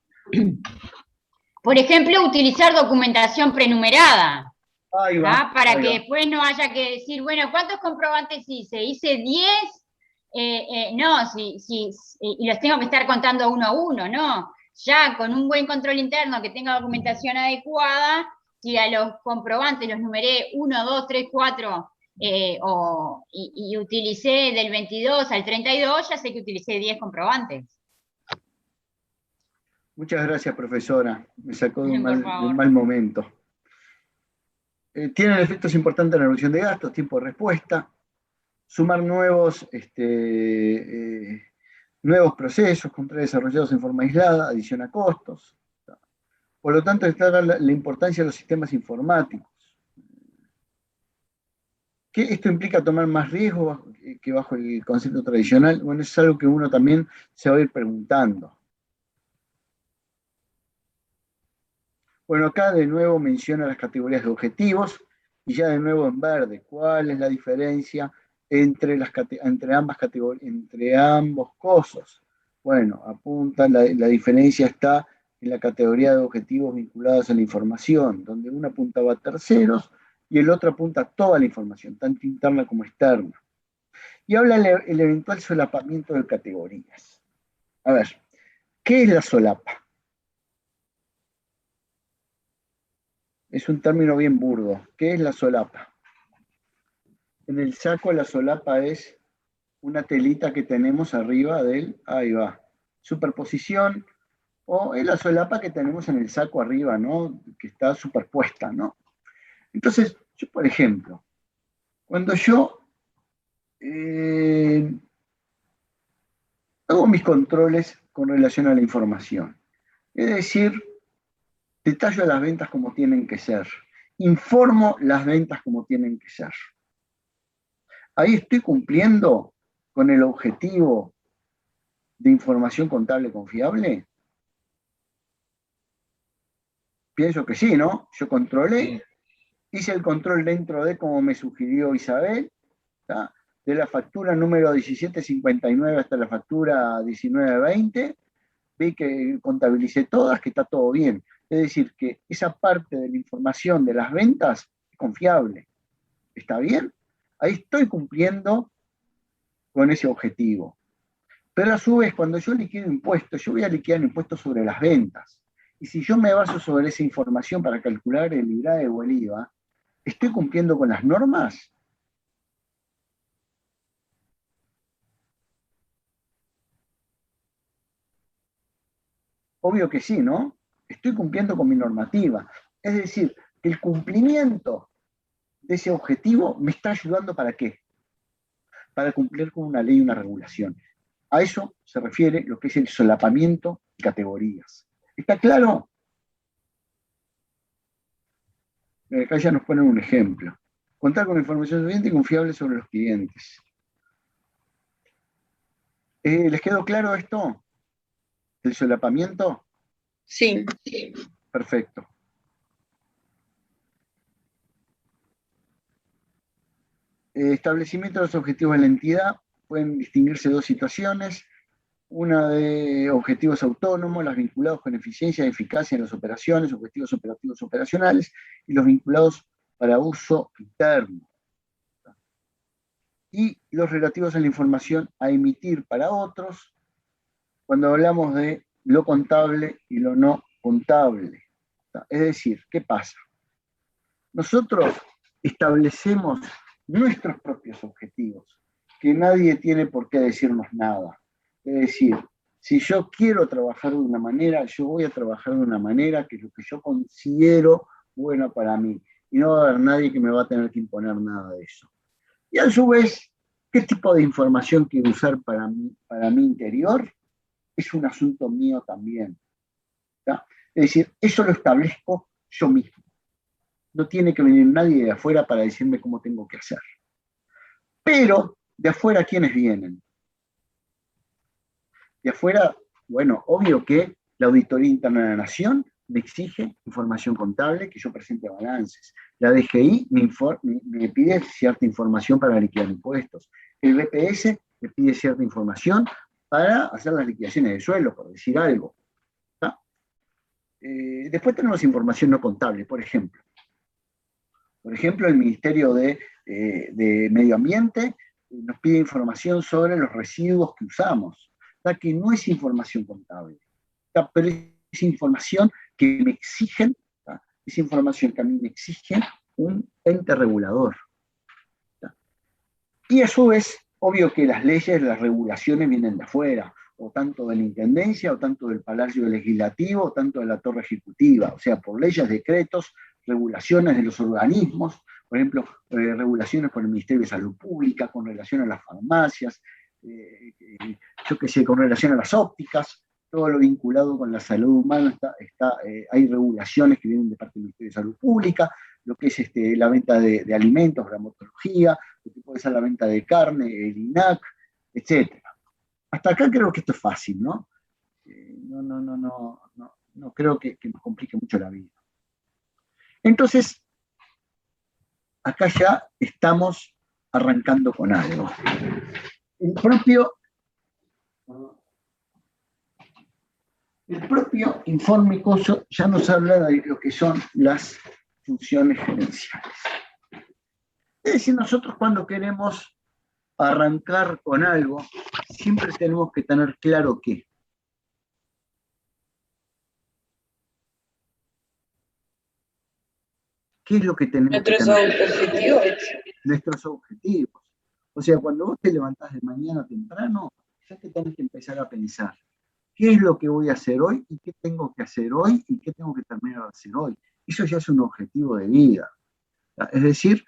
Por ejemplo, utilizar documentación prenumerada. Ahí va, para ahí que va. después no haya que decir, bueno, ¿cuántos comprobantes hice? Hice 10, y los tengo que estar contando uno a uno, no. Ya con un buen control interno que tenga documentación adecuada, si a los comprobantes los numeré 1, 2, 3, 4, y utilicé del 22 al 32, ya sé que utilicé 10 comprobantes. Muchas gracias, profesora. Me sacó de Por un favor. mal momento. Tienen efectos importantes en la reducción de gastos, tiempo de respuesta, sumar nuevos procesos, controles desarrollados en forma aislada, adición a costos. Por lo tanto, destaca la importancia de los sistemas informáticos. ¿Qué esto implica tomar más riesgo que bajo el concepto tradicional? Bueno, es algo que uno también se va a ir preguntando. Bueno, acá de nuevo menciona las categorías de objetivos, y ya de nuevo en verde, ¿cuál es la diferencia entre ambos cosas? Bueno, apunta, la diferencia está en la categoría de objetivos vinculados a la información, donde uno apuntaba a terceros y el otro apunta a toda la información, tanto interna como externa. Y habla el eventual solapamiento de categorías. A ver, ¿qué es la solapa? Es un término bien burdo. ¿Qué es la solapa? En el saco la solapa es una telita que tenemos arriba del, ahí va, superposición, o es la solapa que tenemos en el saco arriba, ¿no? Que está superpuesta, ¿no? Entonces, yo, por ejemplo, cuando yo hago mis controles con relación a la información, es decir, detallo las ventas como tienen que ser, informo las ventas como tienen que ser. Ahí estoy cumpliendo con el objetivo de información contable confiable. Pienso que sí, ¿no? Yo controlé, hice el control dentro de como me sugirió Isabel, ¿tá? De la factura número 1759 hasta la factura 1920, vi que contabilicé todas, que está todo bien. Es decir, que esa parte de la información de las ventas es confiable. ¿Está bien? Ahí estoy cumpliendo con ese objetivo. Pero a su vez, cuando yo liquido impuestos, yo voy a liquidar impuestos sobre las ventas. Y si yo me baso sobre esa información para calcular el IRAE o el IVA, ¿estoy cumpliendo con las normas? Obvio que sí, ¿no? Estoy cumpliendo con mi normativa. Es decir, que el cumplimiento de ese objetivo me está ayudando ¿para qué? Para cumplir con una ley y una regulación. A eso se refiere lo que es el solapamiento de categorías. ¿Está claro? Acá ya nos ponen un ejemplo. Contar con información suficiente y confiable sobre los clientes. ¿Les quedó claro esto? ¿El solapamiento? Sí. Perfecto. Establecimiento de los objetivos de la entidad. Pueden distinguirse dos situaciones. Una de objetivos autónomos, los vinculados con eficiencia y eficacia en las operaciones, objetivos operativos operacionales, y los vinculados para uso interno. Y los relativos a la información a emitir para otros, cuando hablamos de lo contable y lo no contable. Es decir, ¿qué pasa? Nosotros establecemos nuestros propios objetivos, que nadie tiene por qué decirnos nada. Es decir, si yo quiero trabajar de una manera, yo voy a trabajar de una manera que es lo que yo considero bueno para mí. Y no va a haber nadie que me va a tener que imponer nada de eso. Y a su vez, ¿qué tipo de información quiero usar para mi interior? Es un asunto mío también. ¿Tá? Es decir, eso lo establezco yo mismo. No tiene que venir nadie de afuera para decirme cómo tengo que hacer. Pero, de afuera, ¿quiénes vienen? De afuera, bueno, obvio que la Auditoría Interna de la Nación me exige información contable, que yo presente balances. La DGI me pide cierta información para liquidar impuestos. El BPS me pide cierta información para hacer las liquidaciones de sueldo, por decir algo. Después tenemos información no contable, por ejemplo. Por ejemplo, el Ministerio de Medio Ambiente nos pide información sobre los residuos que usamos, que no es información contable, pero es información que me exigen, es información que a mí me exigen un ente regulador. Y a su vez, obvio que las leyes, las regulaciones vienen de afuera, o tanto de la Intendencia, o tanto del Palacio Legislativo, o tanto de la Torre Ejecutiva, o sea, por leyes, decretos, regulaciones de los organismos, por ejemplo, regulaciones por el Ministerio de Salud Pública, con relación a las farmacias, yo qué sé, con relación a las ópticas, todo lo vinculado con la salud humana, hay regulaciones que vienen de parte del Ministerio de Salud Pública, lo que es la venta de alimentos, gramatología, lo que puede ser la venta de carne, el INAC, etc. Hasta acá creo que esto es fácil, ¿no? No creo que nos complique mucho la vida. Entonces, acá ya estamos arrancando con algo. El propio informe COSO ya nos habla de lo que son las funciones gerenciales. Es decir, nosotros cuando queremos arrancar con algo, siempre tenemos que tener claro qué es lo que tenemos que tener. Nuestros objetivos. O sea, cuando vos te levantás de mañana temprano, ya te tenés que empezar a pensar, ¿qué es lo que voy a hacer hoy y qué tengo que hacer hoy y qué tengo que terminar de hacer hoy? Eso ya es un objetivo de vida. Es decir,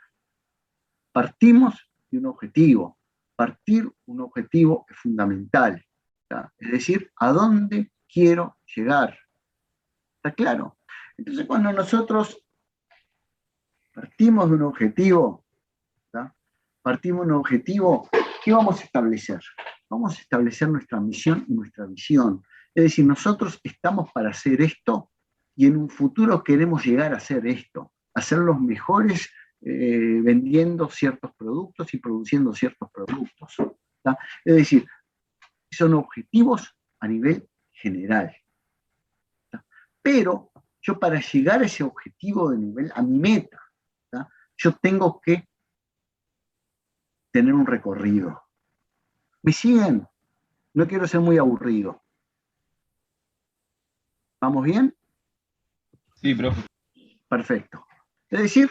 partimos de un objetivo. Partir un objetivo es fundamental. Es decir, ¿a dónde quiero llegar? ¿Está claro? Entonces, cuando nosotros partimos de un objetivo, ¿qué vamos a establecer? Vamos a establecer nuestra misión y nuestra visión. Es decir, nosotros estamos para hacer esto y en un futuro queremos llegar a hacer esto, a ser los mejores vendiendo ciertos productos y produciendo ciertos productos. ¿Tá? Es decir, son objetivos a nivel general. ¿Tá? Pero yo para llegar a ese objetivo de nivel, a mi meta, ¿tá? Yo tengo que tener un recorrido. ¿Me siguen? No quiero ser muy aburrido. ¿Vamos bien? Sí, profe. Perfecto. Es decir,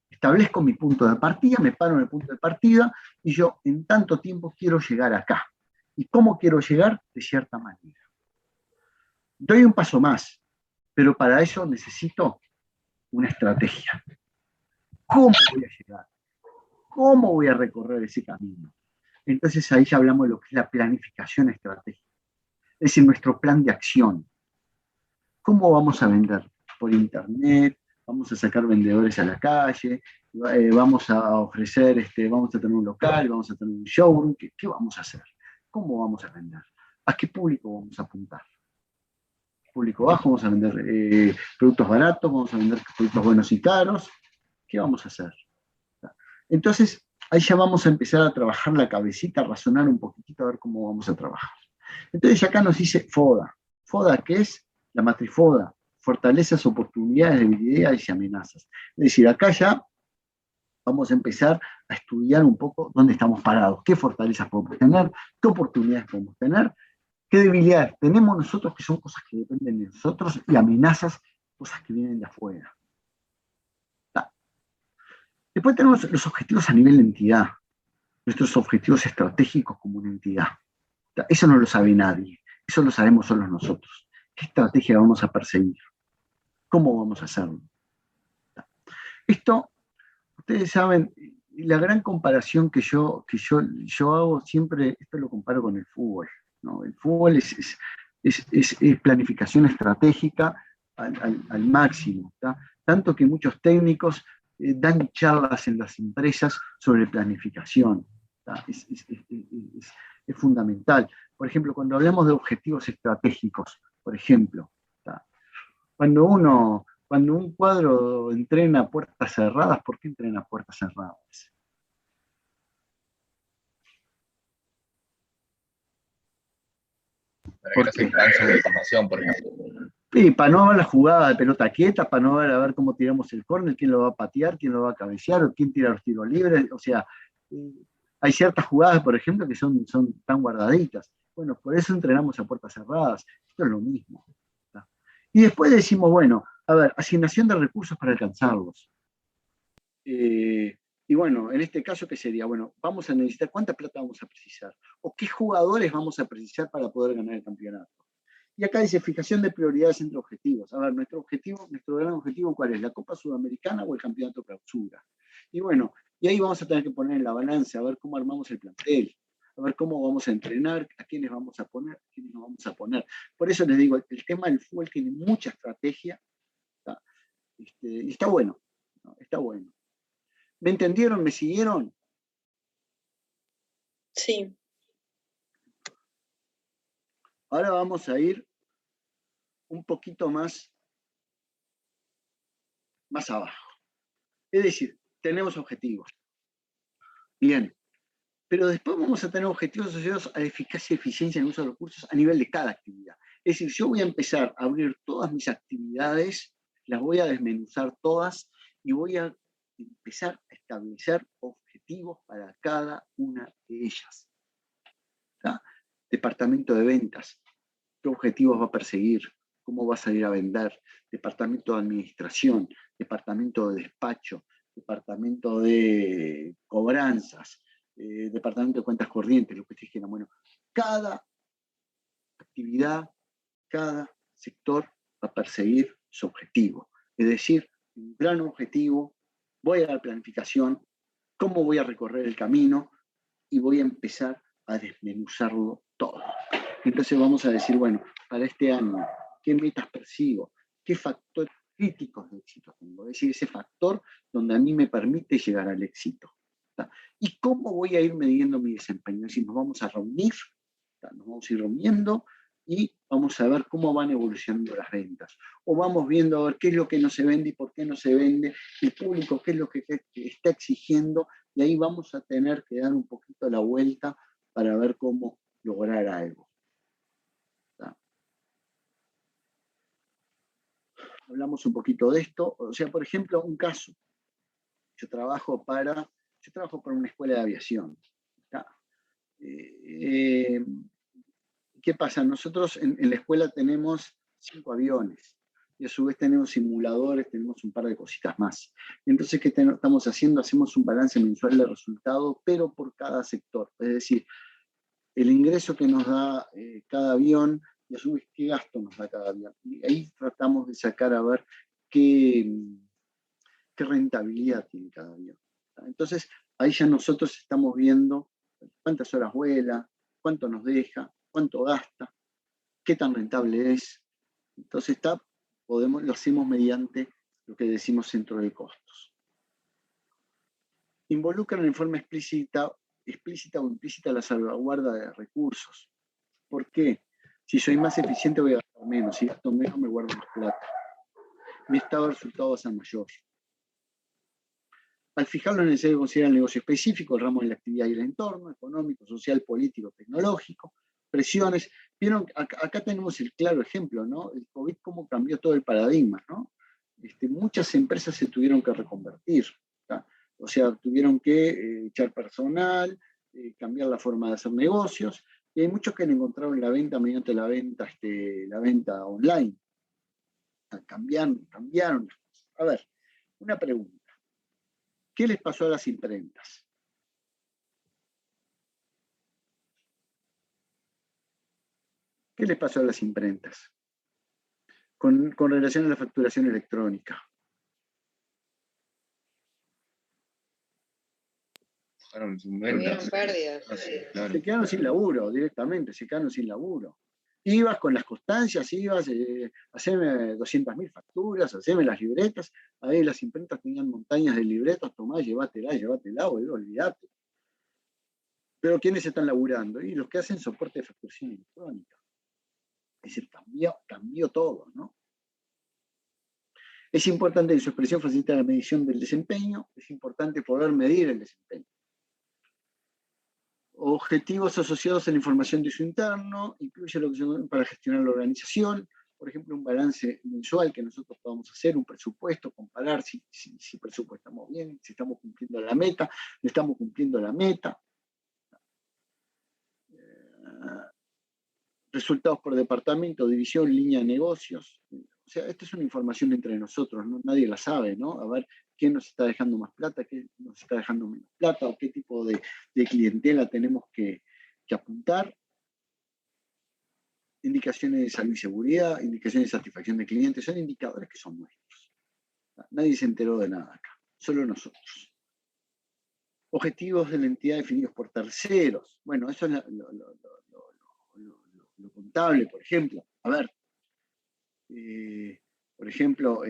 establezco mi punto de partida, me paro en el punto de partida y yo en tanto tiempo quiero llegar acá. ¿Y cómo quiero llegar? De cierta manera. Doy un paso más, pero para eso necesito una estrategia. ¿Cómo voy a llegar? ¿Cómo voy a recorrer ese camino? Entonces ahí ya hablamos de lo que es la planificación estratégica. Es decir, nuestro plan de acción. ¿Cómo vamos a vender? Por internet, vamos a sacar vendedores a la calle, vamos a ofrecer, vamos a tener un local, vamos a tener un showroom. ¿Qué vamos a hacer? ¿Cómo vamos a vender? ¿A qué público vamos a apuntar? Público bajo, vamos a vender productos baratos, vamos a vender productos buenos y caros. ¿Qué vamos a hacer? Entonces, ahí ya vamos a empezar a trabajar la cabecita, a razonar un poquitito, a ver cómo vamos a trabajar. Entonces acá nos dice FODA. ¿FODA qué es? La matriz FODA. Fortalezas, oportunidades, debilidades y amenazas. Es decir, acá ya vamos a empezar a estudiar un poco dónde estamos parados, qué fortalezas podemos tener, qué oportunidades podemos tener, qué debilidades tenemos nosotros, que son cosas que dependen de nosotros, y amenazas, cosas que vienen de afuera. Después tenemos los objetivos a nivel de entidad, nuestros objetivos estratégicos como una entidad. Eso no lo sabe nadie, eso lo sabemos solo nosotros. ¿Qué estrategia vamos a perseguir? ¿Cómo vamos a hacerlo? Esto, ustedes saben, la gran comparación que yo hago siempre, esto lo comparo con el fútbol, ¿no? El fútbol es planificación estratégica al máximo, ¿tá? Tanto que muchos técnicos dan charlas en las empresas sobre planificación. Es fundamental. Por ejemplo, cuando hablamos de objetivos estratégicos, por ejemplo, cuando un cuadro entrena a puertas cerradas, ¿por qué entrena a puertas cerradas? Para que no se canse de información, por ejemplo. Sí, para no ver la jugada de pelota quieta, para no ver a ver cómo tiramos el córner, quién lo va a patear, quién lo va a cabecear, o quién tira los tiros libres. O sea, hay ciertas jugadas, por ejemplo, que son tan guardaditas. Bueno, por eso entrenamos a puertas cerradas. Esto es lo mismo. ¿Tá? Y después decimos, bueno, a ver, asignación de recursos para alcanzarlos. Y bueno, en este caso, ¿qué sería? Bueno, vamos a necesitar, ¿cuánta plata vamos a precisar? ¿O qué jugadores vamos a precisar para poder ganar el campeonato? Y acá dice fijación de prioridades entre objetivos. A ver, nuestro gran objetivo, ¿cuál es? ¿La Copa Sudamericana o el Campeonato Clausura? Y bueno, y ahí vamos a tener que poner en la balanza, a ver cómo armamos el plantel, a ver cómo vamos a entrenar, a quiénes vamos a poner, a quiénes no vamos a poner. Por eso les digo, el tema del fútbol tiene mucha estrategia, y está bueno. ¿no? Está bueno. ¿Me entendieron? ¿Me siguieron? Sí. Ahora vamos a ir un poquito más abajo. Es decir, tenemos objetivos. Bien. Pero después vamos a tener objetivos asociados a la eficacia y eficiencia en el uso de los recursos a nivel de cada actividad. Es decir, yo voy a empezar a abrir todas mis actividades, las voy a desmenuzar todas y voy a empezar a establecer objetivos para cada una de ellas. ¿Está? Departamento de ventas, ¿qué objetivos va a perseguir? ¿Cómo va a salir a vender? Departamento de administración, departamento de despacho, departamento de cobranzas, departamento de cuentas corrientes, lo que ustedes quieran. Bueno, cada actividad, cada sector va a perseguir su objetivo. Es decir, un gran objetivo, voy a la planificación, cómo voy a recorrer el camino y voy a empezar a desmenuzarlo todo. Entonces vamos a decir, bueno, para este año, ¿qué metas persigo? ¿Qué factores críticos de éxito tengo? Es decir, ese factor donde a mí me permite llegar al éxito. ¿Tá? ¿Y cómo voy a ir midiendo mi desempeño? Es decir, nos vamos a reunir, ¿tá? Nos vamos a ir reuniendo y vamos a ver cómo van evolucionando las ventas. O vamos viendo a ver qué es lo que no se vende y por qué no se vende, el público qué es lo que está exigiendo, y ahí vamos a tener que dar un poquito la vuelta para ver cómo lograr algo. ¿Tá? Hablamos un poquito de esto. O sea, por ejemplo, un caso. Yo trabajo para una escuela de aviación. ¿Qué pasa? Nosotros en la escuela tenemos 5 aviones y a su vez tenemos simuladores, tenemos un par de cositas más. Entonces, ¿qué estamos haciendo? Hacemos un balance mensual de resultados, pero por cada sector. Es decir, el ingreso que nos da cada avión y a su vez qué gasto nos da cada avión. Y ahí tratamos de sacar a ver qué rentabilidad tiene cada avión. Entonces, ahí ya nosotros estamos viendo cuántas horas vuela, cuánto nos deja, cuánto gasta, qué tan rentable es. Entonces, lo hacemos mediante lo que decimos centro de costos. Involucran en forma explícita o implícita la salvaguarda de recursos. ¿Por qué? Si soy más eficiente voy a gastar menos, si gasto menos me guardo más plata. Mi estado de resultados va a ser mayor. Al fijarlo es necesario considerar el negocio específico, el ramo de la actividad y el entorno, económico, social, político, tecnológico, presiones. Vieron, acá tenemos el claro ejemplo, ¿no? El COVID, cómo cambió todo el paradigma, ¿no? Muchas empresas se tuvieron que reconvertir, ¿tá? O sea, tuvieron que echar personal, cambiar la forma de hacer negocios, y hay muchos que han encontrado en la venta mediante la venta online. Cambiaron las cosas. A ver, una pregunta. ¿Qué les pasó a las imprentas? ¿Qué les pasó a las imprentas? Con relación a la facturación electrónica. Tuvieron pérdidas. Claro. Se quedaron sin laburo directamente, se quedaron sin laburo. Ibas con las constancias, haceme 200.000 facturas, haceme las libretas. Ahí las imprentas tenían montañas de libretas, tomá, llévatela, olvídate. Pero ¿quiénes están laburando? Y los que hacen soporte de facturación electrónica. Es decir, cambió todo, ¿no? Es importante que su expresión facilite la medición del desempeño, es importante poder medir el desempeño. Objetivos asociados a la información de uso interno, incluye lo que son para gestionar la organización, por ejemplo, un balance mensual que nosotros podamos hacer, un presupuesto, comparar si presupuestamos bien, si estamos cumpliendo la meta, no estamos cumpliendo la meta. Resultados por departamento, división, línea de negocios. O sea, esta es una información entre nosotros, ¿no? Nadie la sabe, ¿no? A ver quién nos está dejando más plata, quién nos está dejando menos plata, o qué tipo de clientela tenemos que apuntar. Indicaciones de salud y seguridad, indicaciones de satisfacción de clientes, son indicadores que son nuestros. Nadie se enteró de nada acá, solo nosotros. Objetivos de la entidad definidos por terceros. Bueno, eso es lo contable, por ejemplo. A ver, por Por ejemplo,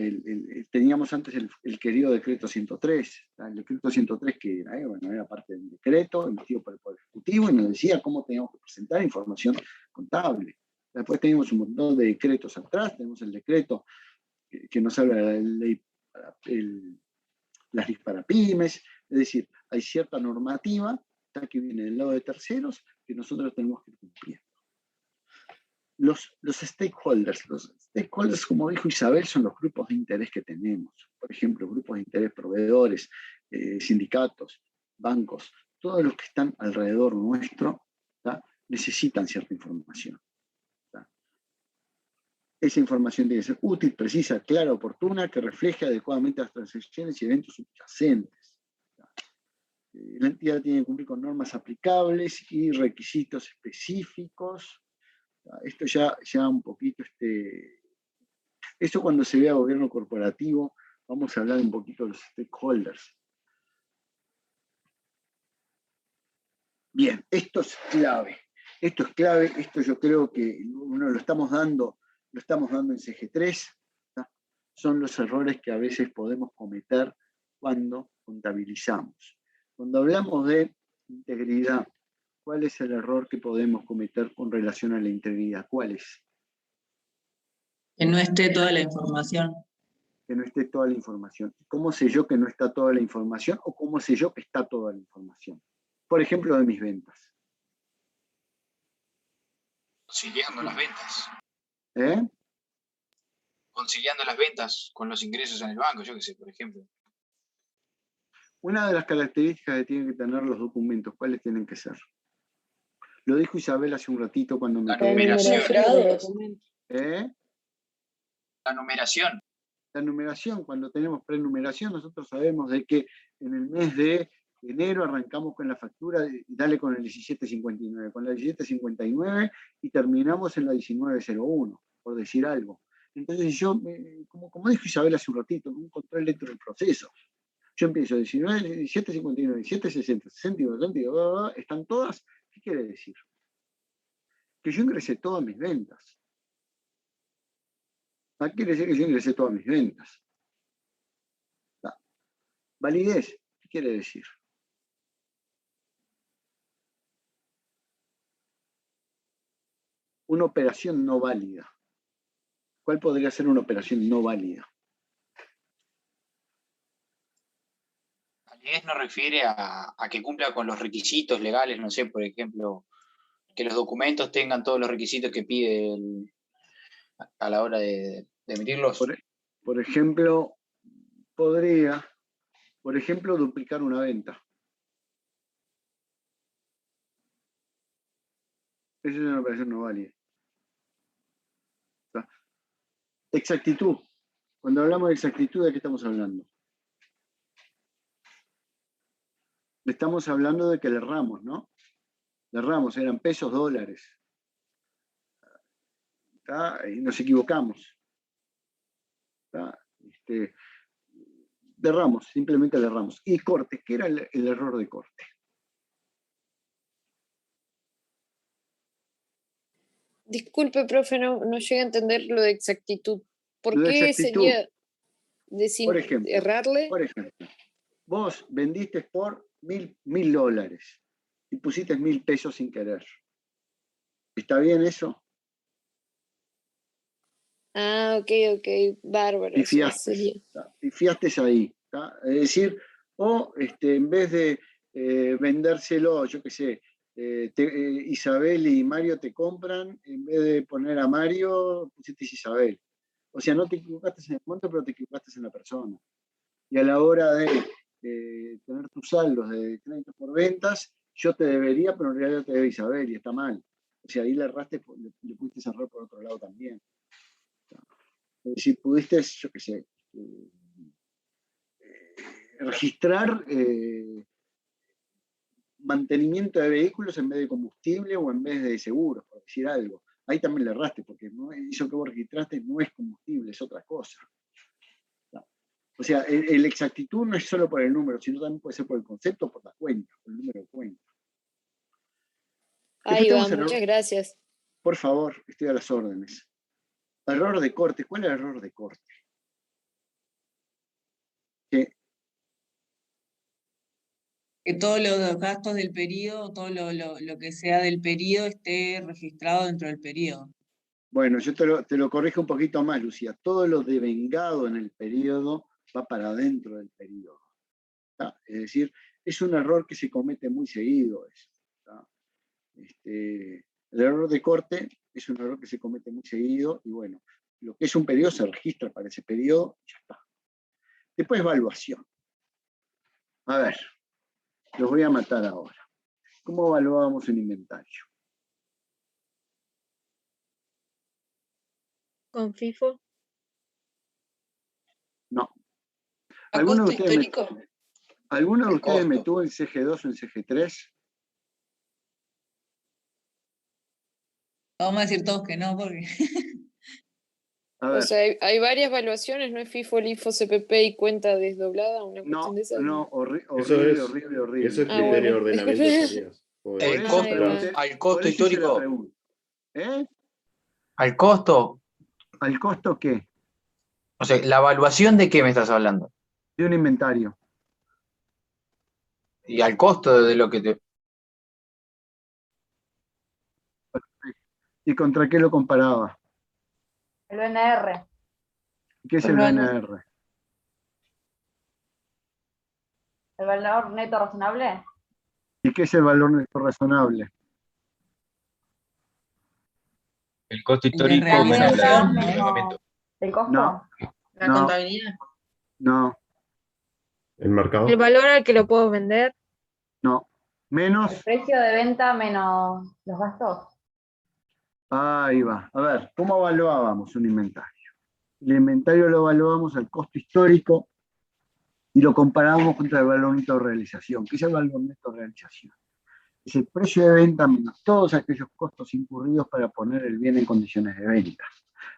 teníamos antes el querido decreto 103. El decreto 103 que era, bueno, era parte del decreto emitido por el Poder Ejecutivo y nos decía cómo teníamos que presentar información contable. Después teníamos un montón de decretos atrás, tenemos el decreto que nos habla de la ley las leyes para pymes, es decir, hay cierta normativa que viene del lado de terceros que nosotros tenemos que cumplir. Los stakeholders, como dijo Isabel, son los grupos de interés que tenemos. Por ejemplo, grupos de interés, proveedores, sindicatos, bancos, todos los que están alrededor nuestro, ¿tá? Necesitan cierta información. ¿Tá? Esa información tiene que ser útil, precisa, clara, oportuna, que refleje adecuadamente las transacciones y eventos subyacentes. ¿Tá? La entidad tiene que cumplir con normas aplicables y requisitos específicos. Esto ya un poquito, esto cuando se vea gobierno corporativo, vamos a hablar un poquito de los stakeholders. Bien, esto es clave, esto yo creo que lo estamos dando en CG3, ¿tá? Son los errores que a veces podemos cometer cuando contabilizamos. Cuando hablamos de integridad, ¿cuál es el error que podemos cometer con relación a la integridad? ¿Cuál es? Que no esté toda la información. Que no esté toda la información. ¿Cómo sé yo que no está toda la información o cómo sé yo que está toda la información? Por ejemplo, de mis ventas. Conciliando las ventas. ¿Eh? Conciliando las ventas con los ingresos en el banco, yo qué sé, por ejemplo. Una de las características que tienen que tener los documentos, ¿cuáles tienen que ser? Lo dijo Isabel hace un ratito cuando me... La numeración. ¿Eh? La numeración. La numeración, cuando tenemos prenumeración, nosotros sabemos de que en el mes de enero arrancamos con la factura y dale con el 1759, con la 1759 y terminamos en la 1901, por decir algo. Entonces yo, como dijo Isabel hace un ratito, un control dentro del proceso. Yo empiezo 19, 1759, 1760, 62, 62, ¿están todas? ¿Qué quiere decir? Que yo ingresé todas mis ventas. ¿Ah? Quiere decir que yo ingresé todas mis ventas. ¿Ah? Validez, ¿qué quiere decir? Una operación no válida. ¿Cuál podría ser una operación no válida? Validez no refiere a que cumpla con los requisitos legales, no sé, por ejemplo, que los documentos tengan todos los requisitos que pide a la hora de emitirlos. Por ejemplo, podría, duplicar una venta. Esa es una operación no válida. Exactitud. Cuando hablamos de exactitud, ¿de qué estamos hablando? Estamos hablando de que le erramos, ¿no? Le erramos, eran pesos, dólares. ¿Tá? Y nos equivocamos. ¿Tá? Le erramos, simplemente le erramos. Y corte, ¿qué era el error de corte? Disculpe, profe, no llegué a entender lo de exactitud. ¿Por qué sería errarle? Por ejemplo, vos vendiste por $1.000 y pusiste 1.000 pesos sin querer. ¿Está bien eso? Ah, ok, bárbaro. Pifiaste ahí. ¿Tá? Es decir, o en vez de vendérselo, yo qué sé, Isabel y Mario te compran, en vez de poner a Mario, pusiste Isabel. O sea, no te equivocaste en el monto, pero te equivocaste en la persona. Y a la hora de tener tus saldos de crédito por ventas, yo te debería, pero en realidad te debe Isabel y está mal. O sea, ahí le erraste, le pudiste cerrar por otro lado también. Es decir, pudiste, yo qué sé, registrar mantenimiento de vehículos en vez de combustible o en vez de seguros, por decir algo. Ahí también le erraste, porque no, eso que vos registraste no es combustible, es otra cosa. O sea, la exactitud no es solo por el número, sino también puede ser por el concepto, por la cuenta, por el número de cuenta. Ahí va, muchas gracias. Por favor, estoy a las órdenes. Error de corte. ¿Cuál es el error de corte? que todos los gastos del periodo, todo lo que sea del periodo esté registrado dentro del periodo. Bueno, yo te lo corrijo un poquito más, Lucía. Todo lo devengado en el periodo va para adentro del periodo. ¿Tá? Es decir, es un error que se comete muy seguido. Eso, ¿tá? El error de corte es un error que se comete muy seguido y bueno, lo que es un periodo se registra para ese periodo y ya está. Después evaluación. A ver, los voy a matar ahora. ¿Cómo evaluábamos un inventario? Con FIFO. No. ¿A ¿Alguno costo de ustedes histórico? ¿Alguno de El ustedes me costo. tuvo en CG2 o en CG3? Vamos a decir todos que no, porque A O ver, sea, hay varias evaluaciones, ¿no es FIFO, LIFO, CPP y cuenta desdoblada? Una cuestión de esas. no, Eso horrible, es, horrible, horrible. eso es Ah, criterio bueno, de ordenamiento de disculpe. salidas. Por El eso costo, Ahí va. al por costo eso hice la histórico, pregunta. ¿Eh? al costo, ¿Al costo qué? o sea, ¿la evaluación de qué me estás hablando? De un inventario. Y al costo de lo que te... ¿Y contra qué lo comparaba? El BNR. ¿Qué es el BNR? El valor neto razonable. ¿Y qué es el valor neto razonable? El costo de histórico menos la realización, del ¿no? prolongamiento. ¿El costo? No, La No. contabilidad. no, El marcador. El valor al que lo puedo vender. no. El Menos, precio de venta menos los gastos. ahí va. A ver, ¿cómo evaluábamos un inventario? El inventario lo evaluábamos al costo histórico y lo comparábamos contra el valor neto de realización. ¿Qué es el valor neto de realización? Es el precio de venta menos todos aquellos costos incurridos para poner el bien en condiciones de venta.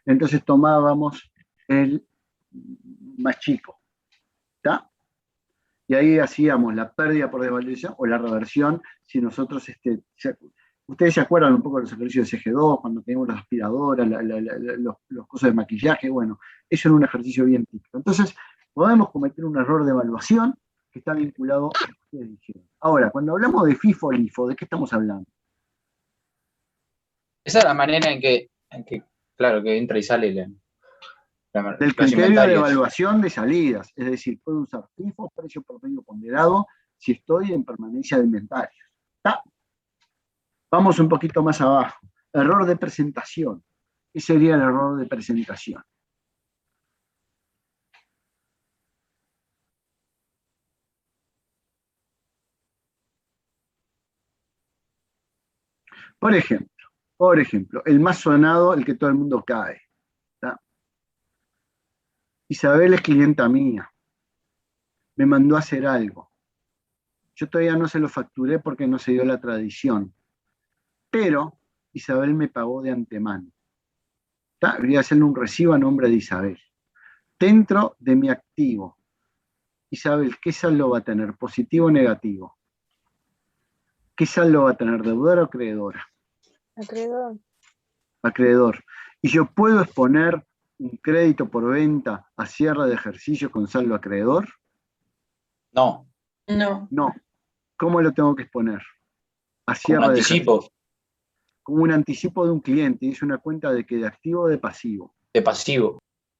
Entonces tomábamos el más chico, ¿está? Y ahí hacíamos la pérdida por desvalorización o la reversión si nosotros, ustedes se acuerdan un poco de los ejercicios de CG2, cuando teníamos las aspiradoras, los cosas de maquillaje, bueno, eso era un ejercicio bien típico. Entonces, podemos cometer un error de evaluación que está vinculado a lo que ustedes dijeron. Ahora, cuando hablamos de FIFO o LIFO, ¿de qué estamos hablando? Esa es la manera en que claro, que entra y sale Del los criterio de inventarios. evaluación de salidas, es decir, puedo usar FIFO, precio promedio ponderado, si estoy en permanencia de inventarios. ¿Está? Vamos un poquito más abajo. Error de presentación. ¿Qué sería el error de presentación? Por ejemplo, el más sonado, el que todo el mundo cae. ¿Está? Isabel es clienta mía. Me mandó a hacer algo. Yo todavía no se lo facturé porque no se dio la tradición. Pero Isabel me pagó de antemano. ¿Está? Voy a hacerle un recibo a nombre de Isabel. Dentro de mi activo, Isabel, ¿qué saldo va a tener? ¿Positivo o negativo? ¿Qué saldo va a tener? ¿Deudora o acreedora? Acreedor. Acreedor. Y yo puedo exponer un crédito por venta a cierre de ejercicio con saldo acreedor. No, No. No. ¿Cómo lo tengo que exponer? A un cierre de ejercicio. anticipo Como un anticipo de un cliente. Es una cuenta de que de activo o de pasivo. de pasivo.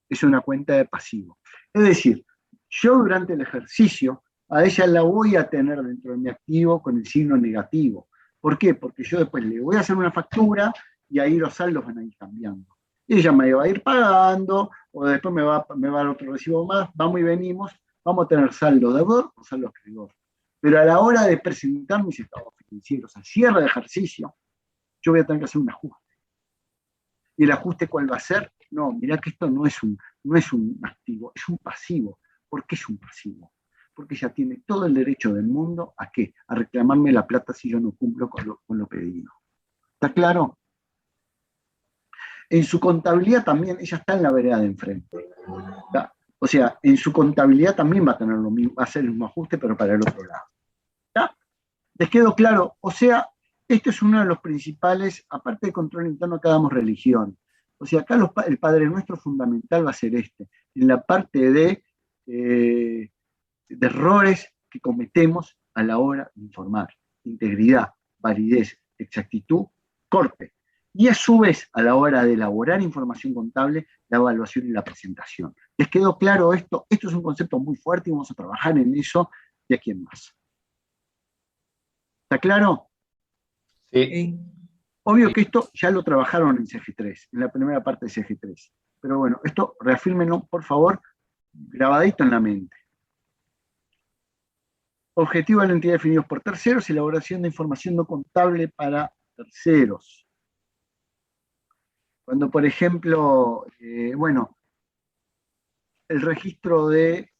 Es una cuenta de pasivo. Es decir, yo durante el ejercicio a ella la voy a tener dentro de mi activo con el signo negativo. ¿Por qué? Porque yo después le voy a hacer una factura y ahí los saldos van a ir cambiando. Ella me va a ir pagando o después me va a dar otro recibo más, vamos y venimos, vamos a tener saldo deudor o saldo acreedor. Pero a la hora de presentar mis estados financieros al cierre de ejercicio, yo voy a tener que hacer un ajuste. ¿Y el ajuste cuál va a ser? No, mirá que esto no es un activo, es un pasivo. ¿Por qué es un pasivo? Porque ella tiene todo el derecho del mundo ¿a qué? A reclamarme la plata si yo no cumplo con lo pedido. ¿Está claro? En su contabilidad también, ella está en la vereda de enfrente. ¿Está? O sea, en su contabilidad también va a tener lo mismo, va a hacer el mismo ajuste, pero para el otro lado. ¿Está? ¿Les quedó claro? O sea, este es uno de los principales, aparte del control interno, acá damos religión. O sea, acá el Padre Nuestro fundamental va a ser este, en la parte de errores que cometemos a la hora de informar. Integridad, validez, exactitud, corte. Y a su vez, a la hora de elaborar información contable, la evaluación y la presentación. ¿Les quedó claro esto? Esto es un concepto muy fuerte y vamos a trabajar en eso de aquí en más. ¿Está claro? Sí. Obvio que esto ya lo trabajaron en CG3, en la primera parte de CG3. Pero bueno, esto reafírmenlo, por favor, grabadito en la mente. Objetivo de la entidad definidos por terceros, elaboración de información no contable para terceros. Cuando, por ejemplo, bueno, el registro de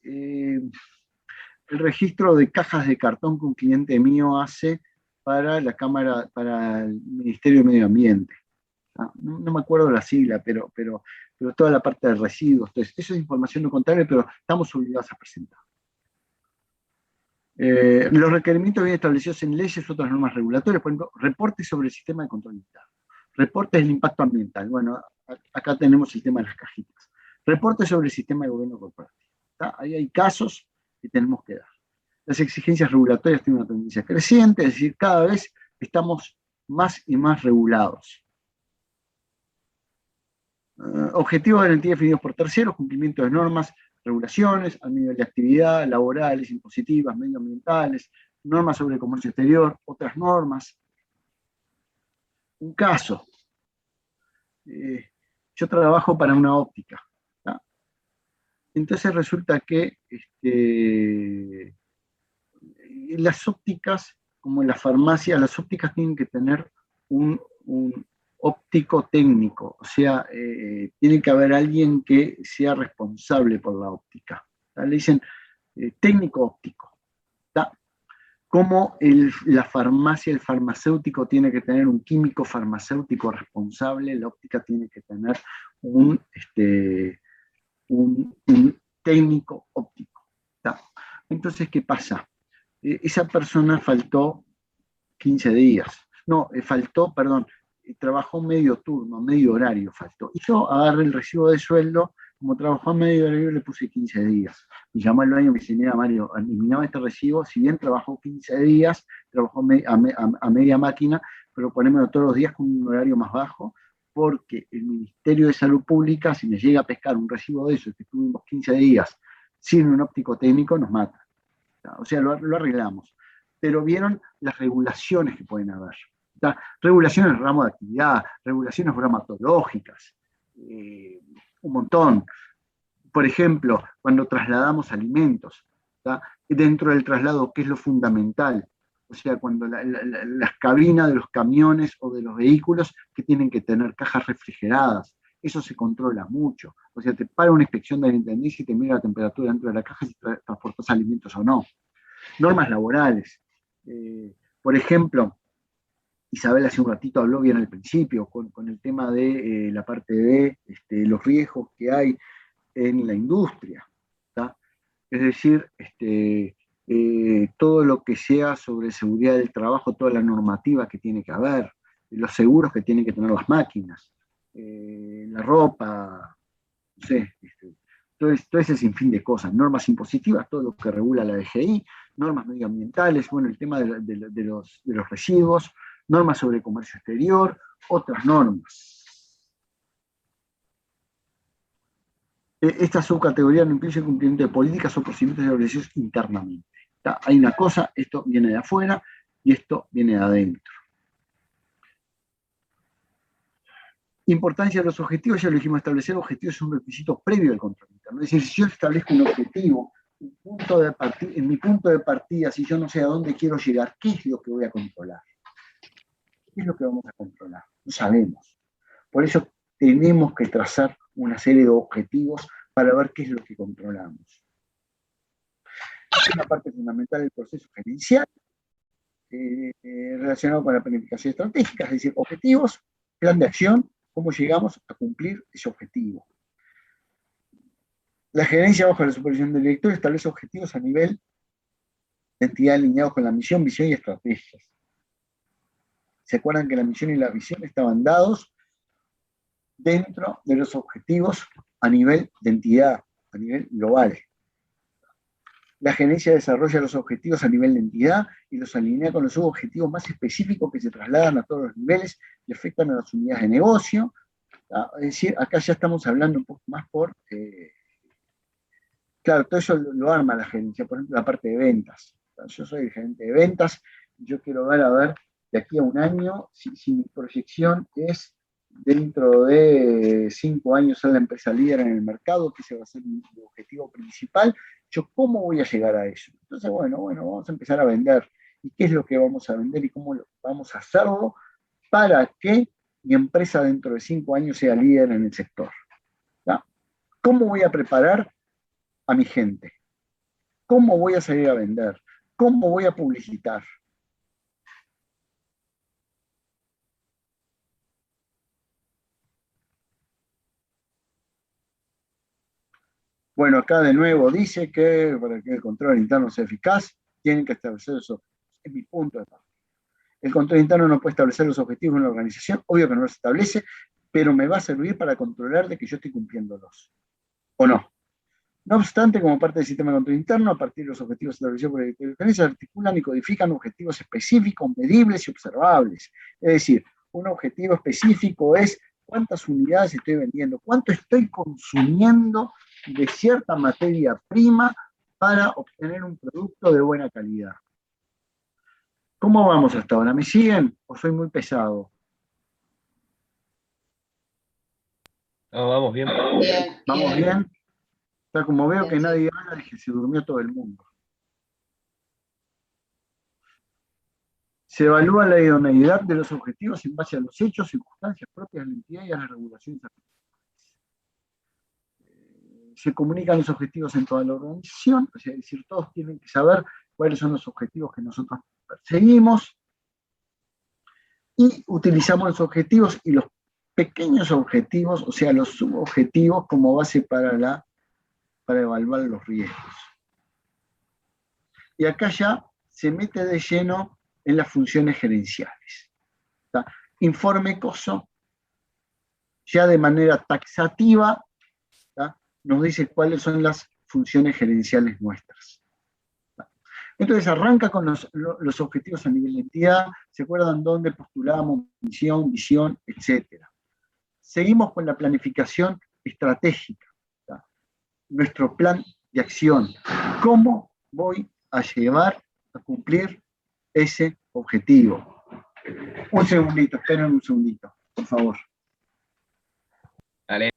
cajas de cartón que un cliente mío hace para la Cámara, para el Ministerio de Medio Ambiente. No me acuerdo la sigla, pero toda la parte de residuos. Entonces, eso es información no contable, pero estamos obligados a presentar. Los requerimientos bien establecidos en leyes u otras normas regulatorias, por ejemplo, reportes sobre el sistema de control interno. Reportes del impacto ambiental. Bueno, acá tenemos el tema de las cajitas. Reportes sobre el sistema de gobierno corporativo. Ahí hay casos que tenemos que dar. Las exigencias regulatorias tienen una tendencia creciente, es decir, cada vez estamos más y más regulados. Objetivos de la entidad definidos por terceros, cumplimiento de normas, regulaciones a nivel de actividad, laborales, impositivas, medioambientales, normas sobre el comercio exterior, otras normas. Un caso. Yo trabajo para una óptica. ¿tá? Entonces resulta que las ópticas, como en las farmacias, las ópticas tienen que tener un óptico técnico, o sea, tiene que haber alguien que sea responsable por la óptica. ¿tá? Le dicen técnico óptico. ¿tá? Como la farmacia, el farmacéutico tiene que tener un químico farmacéutico responsable, la óptica tiene que tener un técnico óptico. ¿tá? Entonces, ¿qué pasa? Esa persona faltó 15 días. No, trabajó medio turno, medio horario faltó. Y yo agarré el recibo de sueldo, como trabajó medio horario, le puse 15 días. Me llamó el dueño y me dice, mira Mario, eliminaba este recibo, si bien trabajó 15 días, trabajó a media máquina, pero ponémelo todos los días con un horario más bajo, porque el Ministerio de Salud Pública, si me llega a pescar un recibo de eso, que tuvimos 15 días sin un óptico técnico, nos mata. O sea, lo arreglamos. Pero vieron las regulaciones que pueden haber. Regulaciones en ramo de actividad, regulaciones bromatológicas, un montón. Por ejemplo, cuando trasladamos alimentos, dentro del traslado, ¿qué es lo fundamental? O sea, cuando las cabinas de los camiones o de los vehículos que tienen que tener cajas refrigeradas, eso se controla mucho. O sea, te para una inspección de la intendencia y te mira la temperatura dentro de la caja si transportas alimentos o no. Normas laborales. Por ejemplo, Isabel hace un ratito habló bien al principio con el tema de la parte de los riesgos que hay en la industria. ¿tá? Es decir, todo lo que sea sobre seguridad del trabajo, toda la normativa que tiene que haber, los seguros que tienen que tener las máquinas, la ropa, no sé, todo ese sinfín de cosas, normas impositivas, todo lo que regula la DGI, normas medioambientales, bueno, el tema de los residuos, normas sobre comercio exterior, otras normas. Esta subcategoría no incluye el cumplimiento de políticas o procedimientos establecidos internamente. ¿tá? Hay una cosa, esto viene de afuera y esto viene de adentro. Importancia de los objetivos, ya lo dijimos, establecer objetivos es un requisito previo al control interno. Es decir, si yo establezco un objetivo, en mi punto de partida, si yo no sé a dónde quiero llegar, ¿qué es lo que voy a controlar? ¿Qué es lo que vamos a controlar? No sabemos. Por eso tenemos que trazar una serie de objetivos para ver qué es lo que controlamos. Es una parte fundamental del proceso gerencial relacionado con la planificación estratégica, es decir, objetivos, plan de acción, cómo llegamos a cumplir ese objetivo. La gerencia bajo la supervisión del director establece objetivos a nivel de entidad alineados con la misión, visión y estrategias. ¿Se acuerdan que la misión y la visión estaban dados dentro de los objetivos a nivel de entidad, a nivel global? La gerencia desarrolla los objetivos a nivel de entidad y los alinea con los subobjetivos más específicos que se trasladan a todos los niveles y afectan a las unidades de negocio. Es decir, acá ya estamos hablando un poco más por... claro, todo eso lo arma la gerencia, por ejemplo, la parte de ventas. Yo soy el gerente de ventas, yo quiero ver, de aquí a un año, si mi proyección es dentro de 5 años ser la empresa líder en el mercado, que ese va a ser mi objetivo principal, yo cómo voy a llegar a eso. Entonces, bueno, vamos a empezar a vender. ¿Y qué es lo que vamos a vender y cómo vamos a hacerlo para que mi empresa dentro de 5 años sea líder en el sector? ¿Tá? ¿Cómo voy a preparar a mi gente? ¿Cómo voy a salir a vender? ¿Cómo voy a publicitar? Bueno, acá de nuevo dice que para que el control interno sea eficaz, tienen que establecer eso. Es mi punto de partida. El control interno no puede establecer los objetivos de una organización, obvio que no los establece, pero me va a servir para controlar de que yo estoy cumpliéndolos. ¿O no? No obstante, como parte del sistema de control interno, a partir de los objetivos establecidos por el directorio de gerencia, se articulan y codifican objetivos específicos, medibles y observables. Es decir, un objetivo específico es cuántas unidades estoy vendiendo, cuánto estoy consumiendo de cierta materia prima para obtener un producto de buena calidad. ¿Cómo vamos hasta ahora? ¿Me siguen o soy muy pesado? No, vamos bien. Bien, ¿Vamos bien. bien? O sea, como veo Bien, que sí. nadie habla, es que se durmió todo el mundo. Se evalúa la idoneidad de los objetivos en base a los hechos, circunstancias propias de la entidad y a las regulaciones aplicables. Se comunican los objetivos en toda la organización, es decir, todos tienen que saber cuáles son los objetivos que nosotros perseguimos, y utilizamos los objetivos y los pequeños objetivos, o sea, los subobjetivos, como base para evaluar los riesgos. Y acá ya se mete de lleno en las funciones gerenciales. ¿Tá? Informe COSO, ya de manera taxativa, ¿tá? Nos dice cuáles son las funciones gerenciales nuestras. ¿Tá? Entonces arranca con los objetivos a nivel de entidad, ¿se acuerdan dónde postulamos? Misión, visión, etcétera. Seguimos con la planificación estratégica, ¿tá? Nuestro plan de acción. ¿Cómo voy a llevar a cumplir ese objetivo? Un segundito, esperen un segundito, por favor. Dale.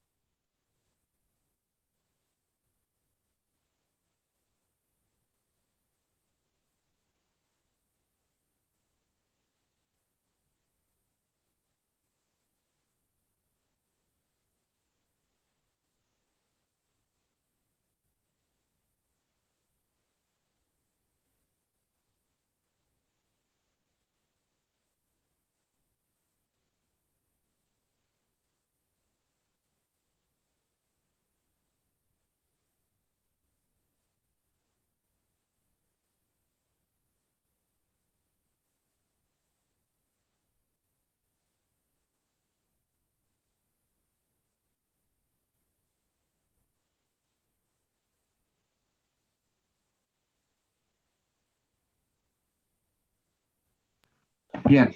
Bien.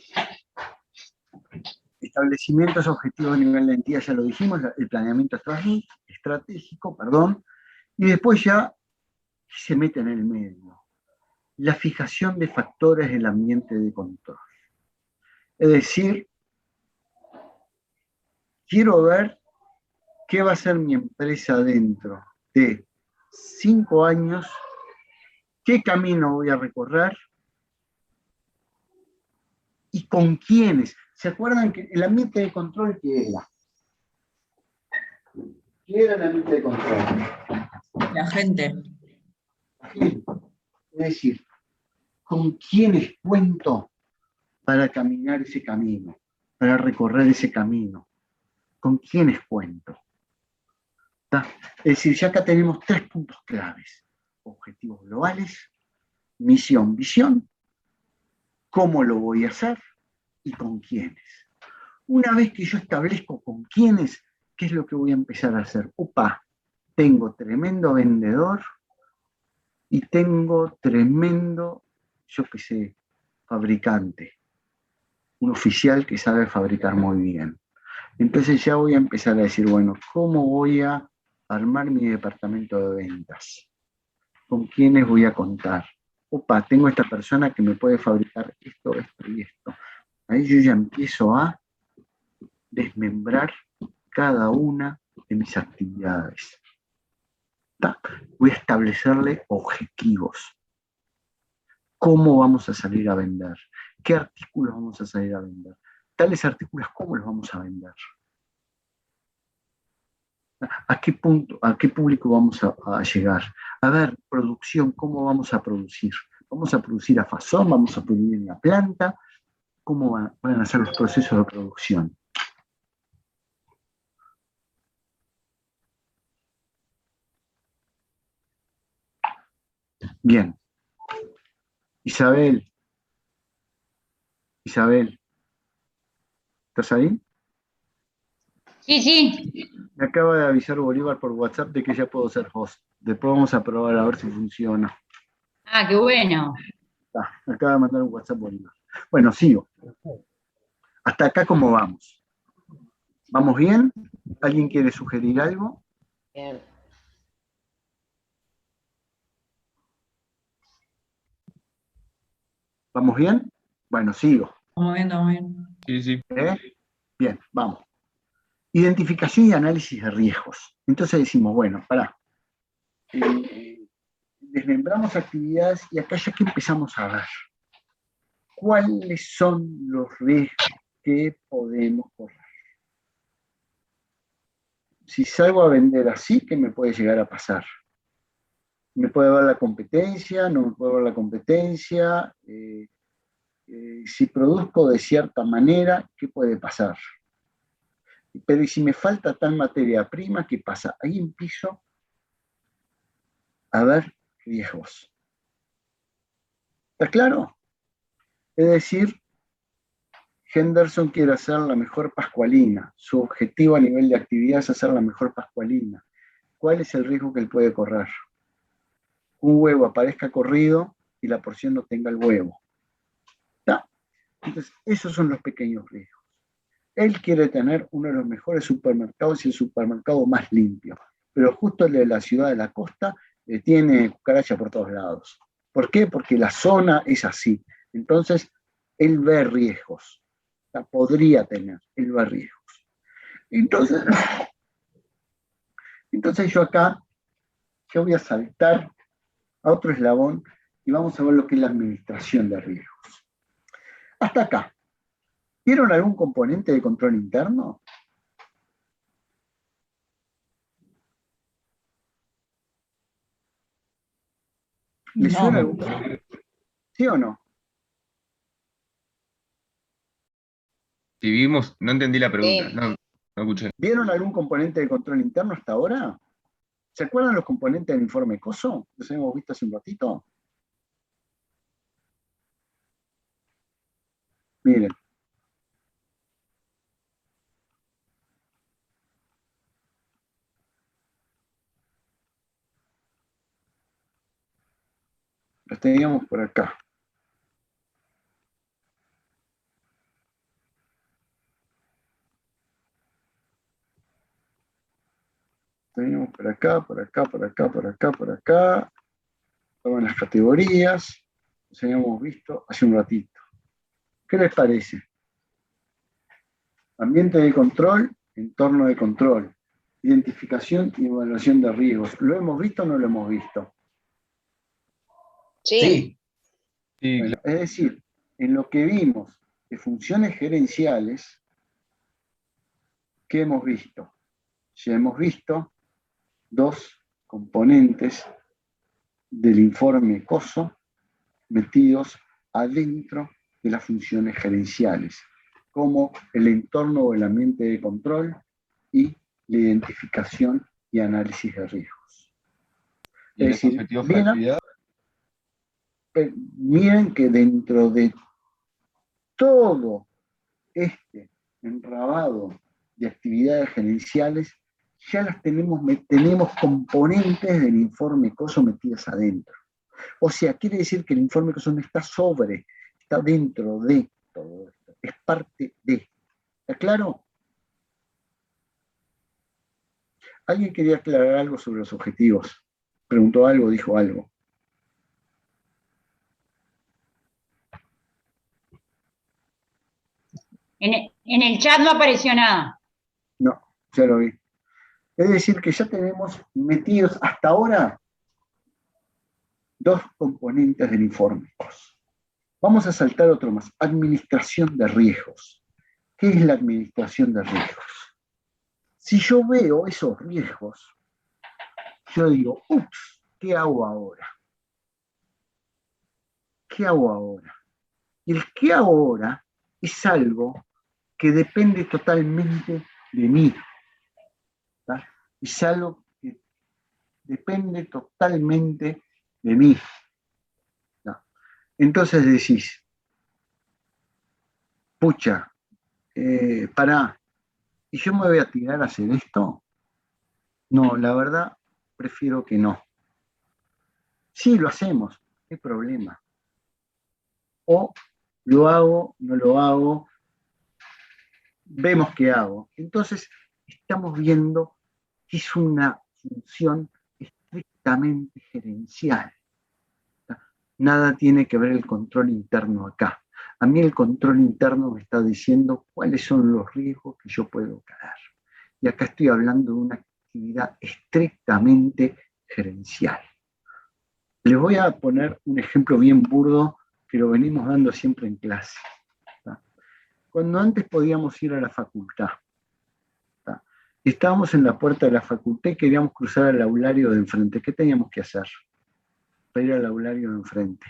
Establecimientos objetivos a nivel de entidad, ya lo dijimos, el planeamiento estratégico, perdón, y después ya se mete en el medio. La fijación de factores del ambiente de control. Es decir, quiero ver qué va a ser mi empresa dentro de 5 años, qué camino voy a recorrer y con quiénes. ¿Se acuerdan que el ambiente de control qué era? ¿Qué era el ambiente de control? La gente. La gente. Es decir, ¿con quiénes cuento para caminar ese camino, para recorrer ese camino? ¿Con quiénes cuento? ¿Tá? Es decir, ya acá tenemos 3 puntos claves. Objetivos globales, misión, visión, cómo lo voy a hacer y con quiénes. Una vez que yo establezco con quiénes, ¿qué es lo que voy a empezar a hacer? Opa, tengo tremendo vendedor, y tengo tremendo, yo qué sé, fabricante, un oficial que sabe fabricar muy bien. Entonces ya voy a empezar a decir, bueno, ¿cómo voy a armar mi departamento de ventas? ¿Con quiénes voy a contar? Opa, tengo esta persona que me puede fabricar esto, esto y esto. Ahí yo ya empiezo a desmembrar cada una de mis actividades. Voy a establecerle objetivos. ¿Cómo vamos a salir a vender? ¿Qué artículos vamos a salir a vender? Tales artículos, ¿cómo los vamos a vender? ¿A qué punto, a qué público vamos a llegar? A ver, producción, ¿cómo vamos a producir? ¿Vamos a producir a fazón? ¿Vamos a producir en la planta? ¿Cómo van a ser los procesos de producción? Bien. Isabel, ¿estás ahí? Sí, sí. Me acaba de avisar Bolívar por WhatsApp de que ya puedo ser host. Después vamos a probar a ver si funciona. Ah, qué bueno. Me acaba de mandar un WhatsApp Bolívar. Bueno, sigo. Hasta acá, ¿cómo vamos? ¿Vamos bien? ¿Alguien quiere sugerir algo? Bien. ¿Vamos bien? Bueno, sigo. Estamos bien, estamos bien. Sí, sí. Bien, vamos. Identificación y análisis de riesgos. Entonces decimos, bueno, pará. Desmembramos actividades y acá ya que empezamos a ver cuáles son los riesgos que podemos correr. Si salgo a vender así, ¿qué me puede llegar a pasar? ¿Me puede ver la competencia? ¿No me puede ver la competencia? Si produzco de cierta manera, ¿qué puede pasar? Pero ¿y si me falta tal materia prima, qué pasa? Ahí empiezo a ver riesgos. ¿Está claro? Es decir, Henderson quiere hacer la mejor pascualina. Su objetivo a nivel de actividad es hacer la mejor pascualina. ¿Cuál es el riesgo que él puede correr? Un huevo aparezca corrido y la porción no tenga el huevo. ¿Está? Entonces, esos son los pequeños riesgos. Él quiere tener uno de los mejores supermercados y el supermercado más limpio. Pero justo el de la ciudad de la costa tiene cucaracha por todos lados. ¿Por qué? Porque la zona es así. Entonces, él ve riesgos. O sea, podría tener, él ve riesgos. Entonces yo acá, yo voy a saltar a otro eslabón y vamos a ver lo que es la administración de riesgos. Hasta acá. ¿Vieron algún componente de control interno? ¿Les suena algún? ¿Sí o no? Si vimos, no entendí la pregunta, no escuché. ¿Vieron algún componente de control interno hasta ahora? ¿Se acuerdan los componentes del informe COSO? Los hemos visto hace un ratito. Miren. Los teníamos por acá. Teníamos por acá, por acá, por acá, por acá, por acá. Estaban las categorías. Los habíamos visto hace un ratito. ¿Qué les parece? Ambiente de control, entorno de control, identificación y evaluación de riesgos. ¿Lo hemos visto o no lo hemos visto? Sí. Bueno, es decir, en lo que vimos de funciones gerenciales, ¿qué hemos visto? Ya hemos visto dos componentes del informe COSO metidos adentro de las funciones gerenciales, como el entorno o el ambiente de control y la identificación y análisis de riesgos. ¿Y Es los decir, objetivos de actividad? miren que dentro de todo este enrabado de actividades gerenciales, ya las tenemos componentes del informe COSO metidas adentro. O sea, quiere decir que el informe de costo no está sobre, está dentro de todo esto, es parte de. ¿Está claro? ¿Alguien quería aclarar algo sobre los objetivos? Preguntó algo, dijo algo. En el chat no apareció nada. No, ya lo vi. Es decir, que ya tenemos metidos hasta ahora 2 componentes del informe. Vamos a saltar otro más. Administración de riesgos. ¿Qué es la administración de riesgos? Si yo veo esos riesgos, yo digo, ups, ¿qué hago ahora? ¿Qué hago ahora? Y el qué hago ahora es algo que depende totalmente de mí. ¿Tá? Es algo que depende totalmente de mí. ¿Tá? Entonces decís, pucha, pará, ¿y yo me voy a tirar a hacer esto? No, la verdad, prefiero que no. Sí, lo hacemos, no hay problema. O lo hago, no lo hago, vemos qué hago. Entonces, estamos viendo que es una función estrictamente gerencial. Nada tiene que ver el control interno acá. A mí el control interno me está diciendo cuáles son los riesgos que yo puedo caer. Y acá estoy hablando de una actividad estrictamente gerencial. Les voy a poner un ejemplo bien burdo que lo venimos dando siempre en clase. Cuando antes podíamos ir a la facultad, estábamos en la puerta de la facultad y queríamos cruzar al aulario de enfrente. ¿Qué teníamos que hacer para ir al aulario de enfrente?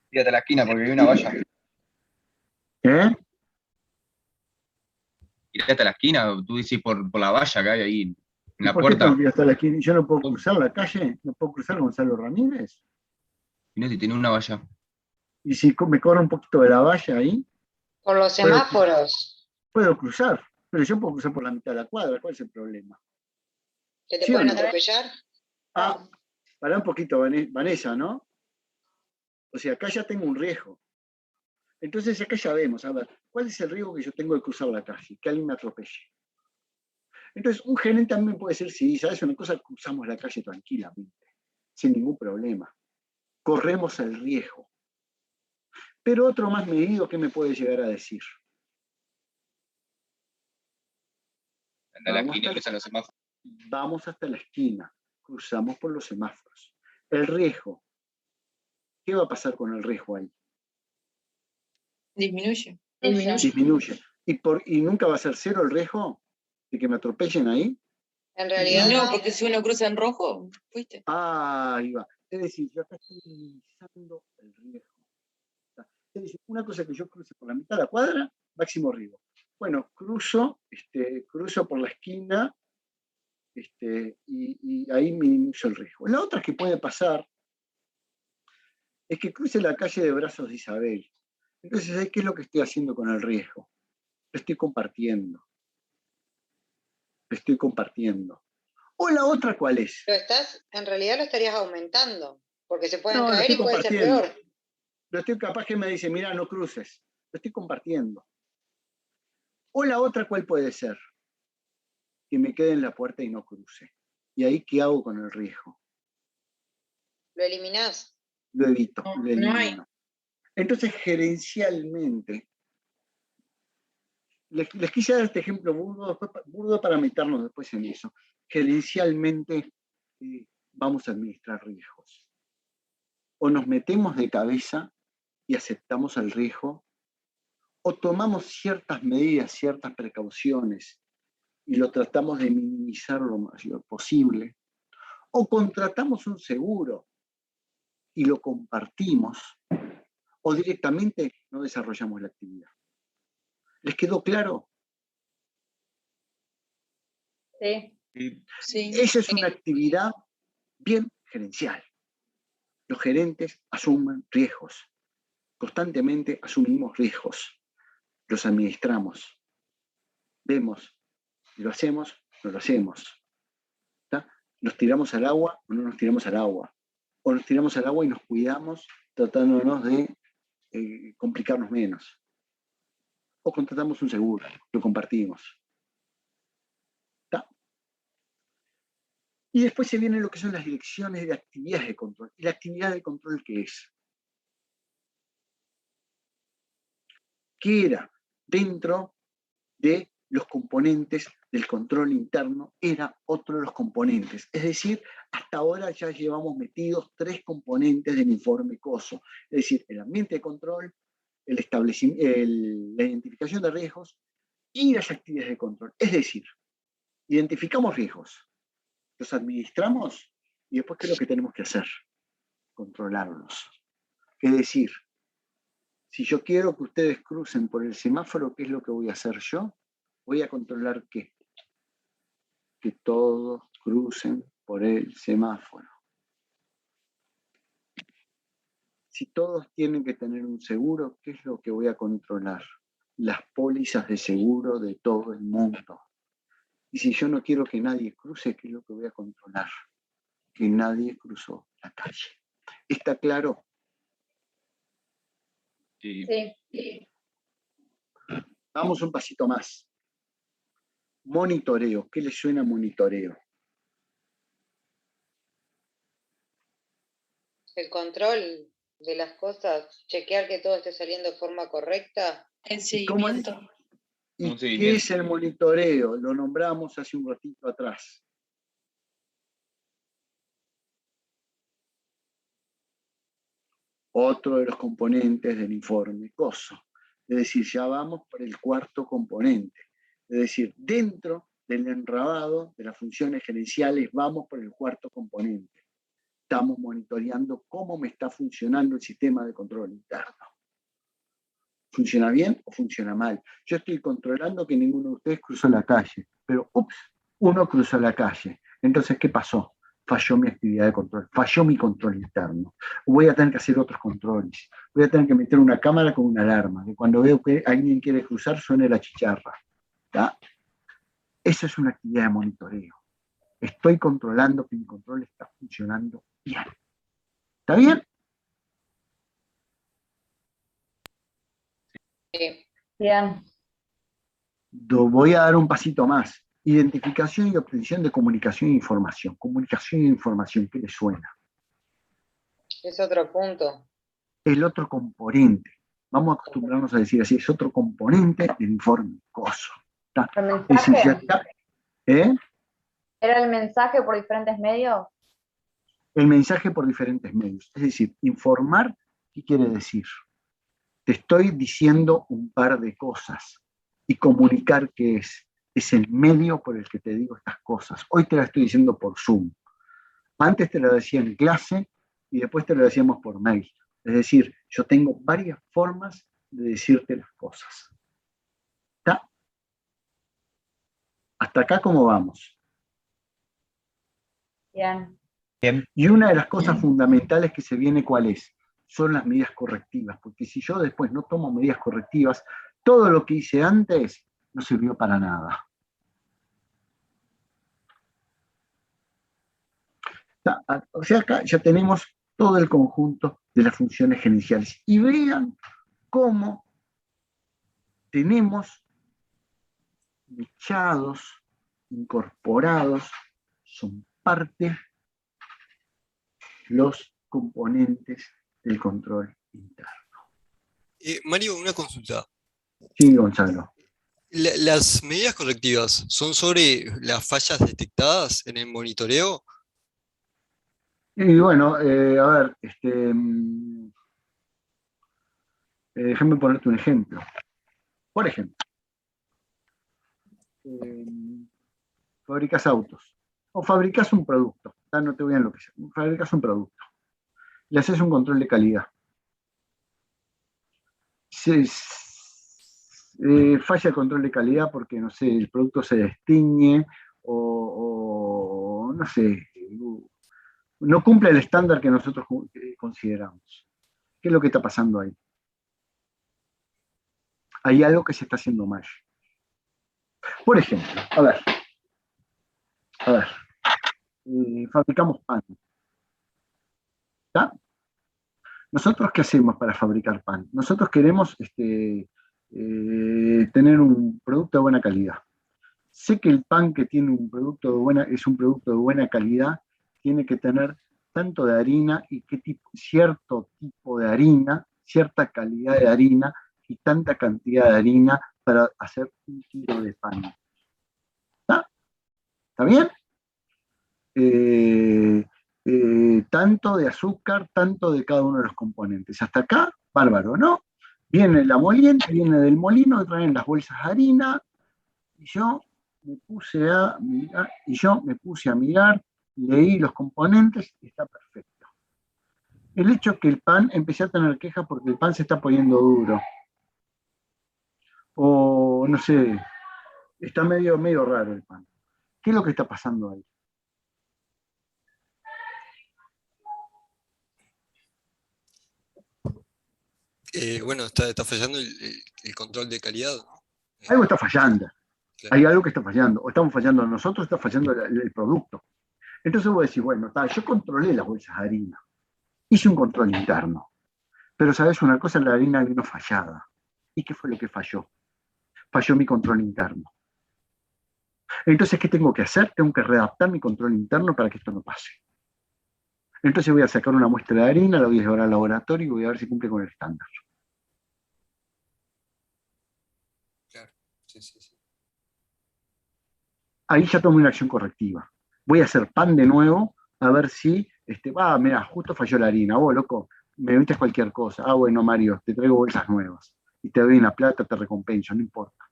Tírate a la esquina porque hay una valla. ¿Eh? Tirate a la esquina, tú decís por la valla que hay ahí en la ¿Por qué puerta. tengo que ir hasta la esquina? ¿Yo no puedo cruzar la calle? ¿No puedo cruzar Gonzalo Ramírez? Y no, si tiene una valla. ¿Y si me corro un poquito de la valla ahí? Por los semáforos. Puedo cruzar, pero yo puedo cruzar por la mitad de la cuadra. ¿Cuál es el problema? ¿Que te ¿Sí o pueden no? atropellar? Ah, pará un poquito, Vanessa, ¿no? O sea, acá ya tengo un riesgo. Entonces acá ya vemos, a ver, ¿cuál es el riesgo que yo tengo de cruzar la calle? Que alguien me atropelle. Entonces, un gerente también puede decir, sí, ¿sabes una cosa? Cruzamos la calle tranquilamente, sin ningún problema. Corremos el riesgo. Pero otro más medido, ¿qué me puede llegar a decir? Anda a la esquina y cruza los semáforos. Vamos hasta la esquina, cruzamos por los semáforos. El riesgo. ¿Qué va a pasar con el riesgo ahí? Disminuye. Disminuye. ¿Y nunca va a ser cero el riesgo de que me atropellen ahí? En realidad No, porque si uno cruza en rojo, fuiste. Ah, ahí va. Es decir, yo acá estoy minimizando el riesgo. Es decir, una cosa que yo cruce por la mitad de la cuadra, máximo riesgo. Bueno, cruzo por la esquina y ahí minimizo el riesgo. La otra que puede pasar es que cruce la calle de Brazos de Isabel. Entonces, ¿qué es lo que estoy haciendo con el riesgo? Lo estoy compartiendo. O la otra, ¿cuál es? en realidad lo estarías aumentando, porque se pueden No, lo caer estoy y puede ser compartiendo. peor. Lo estoy capaz que me dice, mira, no cruces. Lo estoy compartiendo. O la otra, ¿cuál puede ser? Que me quede en la puerta y no cruce. ¿Y ahí qué hago con el riesgo? Lo eliminás. Lo evito, lo elimino. No hay. Entonces, gerencialmente, les quise dar este ejemplo burdo para meternos después en eso. Gerencialmente vamos a administrar riesgos. O nos metemos de cabeza y aceptamos el riesgo, o tomamos ciertas medidas, ciertas precauciones y lo tratamos de minimizar lo mayor posible, o contratamos un seguro y lo compartimos, o directamente no desarrollamos la actividad. ¿Les quedó claro? Sí. Sí. Esa es una actividad bien gerencial. Los gerentes asumen riesgos. Constantemente asumimos riesgos. Los administramos. Vemos, lo hacemos, no lo hacemos. nos tiramos al agua o no nos tiramos al agua. O nos tiramos al agua y nos cuidamos tratándonos de complicarnos menos. O contratamos un seguro, lo compartimos. ¿Está? Y después se vienen lo que son las direcciones de actividades de control. ¿Y la actividad de control qué es? ¿Qué era? Dentro de los componentes del control interno, era otro de los componentes. Es decir, hasta ahora ya llevamos metidos 3 componentes del informe COSO. Es decir, el ambiente de control, la identificación de riesgos y las actividades de control. Es decir, identificamos riesgos, los administramos y después ¿qué es lo que tenemos que hacer? Controlarlos. Es decir, si yo quiero que ustedes crucen por el semáforo, ¿qué es lo que voy a hacer yo? Voy a controlar ¿qué? Que todos crucen por el semáforo. Si todos tienen que tener un seguro, ¿qué es lo que voy a controlar? Las pólizas de seguro de todo el mundo. Y si yo no quiero que nadie cruce, ¿qué es lo que voy a controlar? Que nadie cruzó la calle. ¿Está claro? Sí. Sí. Vamos un pasito más. Monitoreo. ¿Qué le suena a monitoreo? El control de las cosas, chequear que todo esté saliendo de forma correcta. El ¿Y cómo es? seguimiento. ¿Y Un qué seguimiento. es el monitoreo? Lo nombramos hace un ratito atrás. Otro de los componentes del informe COSO. Es decir, ya vamos por el 4º componente. Es decir, dentro del enrabado de las funciones gerenciales vamos por el 4º componente. Estamos monitoreando cómo me está funcionando el sistema de control interno. ¿Funciona bien o funciona mal? Yo estoy controlando que ninguno de ustedes cruzó la calle, pero ups, uno cruzó la calle. Entonces, ¿qué pasó? Falló mi actividad de control, falló mi control interno. Voy a tener que hacer otros controles. Voy a tener que meter una cámara con una alarma, que cuando veo que alguien quiere cruzar suene la chicharra. ¿Está? Eso es una actividad de monitoreo. Estoy controlando que mi control está funcionando bien. ¿Está bien? Sí. Bien. Voy a dar un pasito más. Identificación y obtención de comunicación e información. Comunicación e información, ¿qué le suena? Es otro punto. El otro componente. Vamos a acostumbrarnos a decir así, es otro componente del informe COSO. ¿Está? ¿El Es decir, ya mensaje? está. ¿Eh? ¿Era el mensaje por diferentes medios? El mensaje por diferentes medios. Es decir, informar, ¿qué quiere decir? Te estoy diciendo un par de cosas. Y comunicar, ¿qué es? Es el medio por el que te digo estas cosas. Hoy te la estoy diciendo por Zoom. Antes te lo decía en clase y después te lo decíamos por mail. Es decir, yo tengo varias formas de decirte las cosas. ¿Está? ¿Hasta acá cómo vamos? Bien. Bien. Y una de las cosas fundamentales que se viene, ¿cuál es? Son las medidas correctivas. Porque si yo después no tomo medidas correctivas, todo lo que hice antes no sirvió para nada. O sea, acá ya tenemos todo el conjunto de las funciones gerenciales. Y vean cómo tenemos mechados, incorporados, son parte los componentes del control interno. Mario, una consulta. Sí, Gonzalo. ¿Las medidas correctivas son sobre las fallas detectadas en el monitoreo? Y bueno, a ver, déjame ponerte un ejemplo. Por ejemplo, fabricas autos o fabricas un producto. No te voy a enloquecer. Fabricas un producto. Le haces un control de calidad. Falla el control de calidad porque, no sé, el producto se destiñe o no sé, no cumple el estándar que nosotros consideramos. ¿Qué es lo que está pasando ahí? Hay algo que se está haciendo mal. Por ejemplo, a ver. fabricamos pan. ¿Está? ¿Nosotros qué hacemos para fabricar pan? Nosotros queremos tener un producto de buena calidad. Sé que el pan que tiene es un producto de buena calidad, tiene que tener tanto de harina y cierto tipo de harina, cierta calidad de harina y tanta cantidad de harina para hacer un kilo de pan. ¿Está? ¿Está bien? Tanto de azúcar, tanto de cada uno de los componentes. Hasta acá, bárbaro, ¿no? Viene la molienda, viene del molino, traen las bolsas de harina, y yo me puse a mirar, leí los componentes y está perfecto. El hecho que el pan, empecé a tener quejas porque el pan se está poniendo duro. O, no sé, está medio raro el pan. ¿Qué es lo que está pasando ahí? Bueno, está fallando el control de calidad, ¿no? Algo está fallando. Claro. Hay algo que está fallando. O estamos fallando nosotros, está fallando el producto. Entonces voy a decir, bueno, yo controlé las bolsas de harina. Hice un control interno. Pero, ¿sabes una cosa? La harina vino fallada. ¿Y qué fue lo que falló? Falló mi control interno. Entonces, ¿qué tengo que hacer? Tengo que readaptar mi control interno para que esto no pase. Entonces voy a sacar una muestra de harina, la voy a llevar al laboratorio y voy a ver si cumple con el estándar. Claro, sí. Ahí ya tomé una acción correctiva. Voy a hacer pan de nuevo, a ver si, mira, justo falló la harina. Vos, loco, me viste cualquier cosa. Bueno, Mario, te traigo bolsas nuevas. Y te doy una plata, te recompenso, no importa.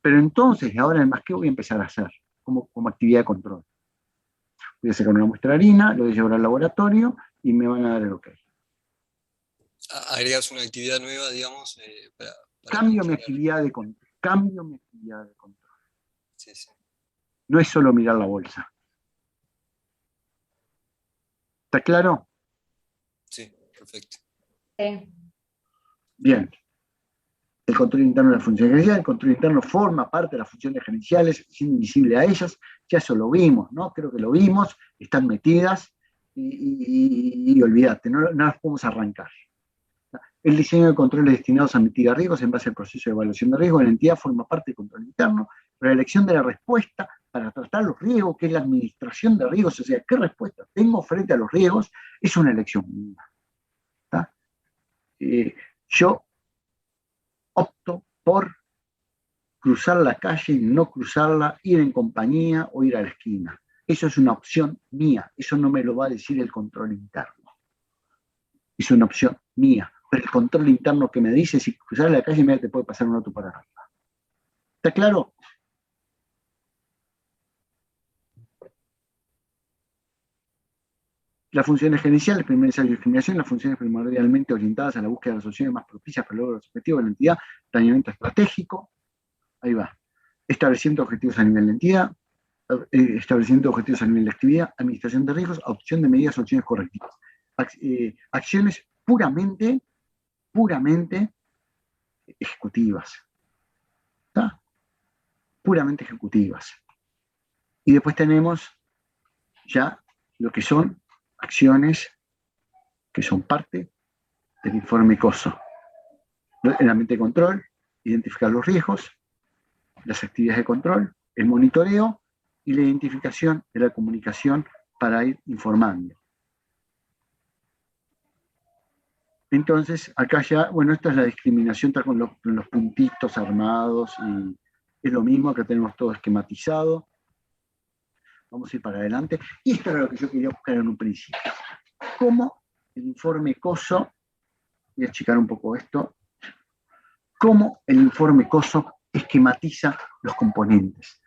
Pero entonces, ahora en más, ¿qué voy a empezar a hacer? Como actividad de control. Voy a sacar una muestra de harina, lo voy a llevar al laboratorio y me van a dar el ok. Agregas una actividad nueva, digamos, para Cambio mi actividad de control. Sí. No es solo mirar la bolsa. ¿Está claro? Sí, perfecto. Sí. Bien. El control interno de la función gerencial, el control interno forma parte de las funciones gerenciales, es invisible a ellas, ya eso lo vimos, ¿no? Creo que lo vimos, están metidas y olvídate, no las podemos arrancar. El diseño de controles destinados a mitigar riesgos en base al proceso de evaluación de riesgo de la entidad forma parte del control interno, pero la elección de la respuesta para tratar los riesgos, que es la administración de riesgos, o sea, qué respuesta tengo frente a los riesgos, es una elección mía. Yo opto por cruzar la calle, no cruzarla, ir en compañía o ir a la esquina. Eso es una opción mía, eso no me lo va a decir el control interno. Es una opción mía, pero el control interno que me dice, si cruzar la calle, mira, te puede pasar un auto para arriba. ¿Está claro? Las funciones gerenciales, primer ensayo de discriminación, las funciones primordialmente orientadas a la búsqueda de las soluciones más propicias para lograr los objetivos de la entidad, planeamiento estratégico, ahí va, establecimiento de objetivos a nivel de entidad, establecimiento de objetivos a nivel de actividad, administración de riesgos, adopción de medidas o acciones correctivas. Acciones puramente ejecutivas. ¿Está? Puramente ejecutivas. Y después tenemos ya lo que son acciones que son parte del informe COSO. El ambiente de control, identificar los riesgos, las actividades de control, el monitoreo y la identificación de la comunicación para ir informando. Entonces, acá ya, bueno, esta es la discriminación, está con los puntitos armados y es lo mismo, que tenemos todo esquematizado. Vamos a ir para adelante. Y esto era lo que yo quería buscar en un principio. Cómo el informe COSO, voy a achicar un poco esto, cómo el informe COSO esquematiza los componentes.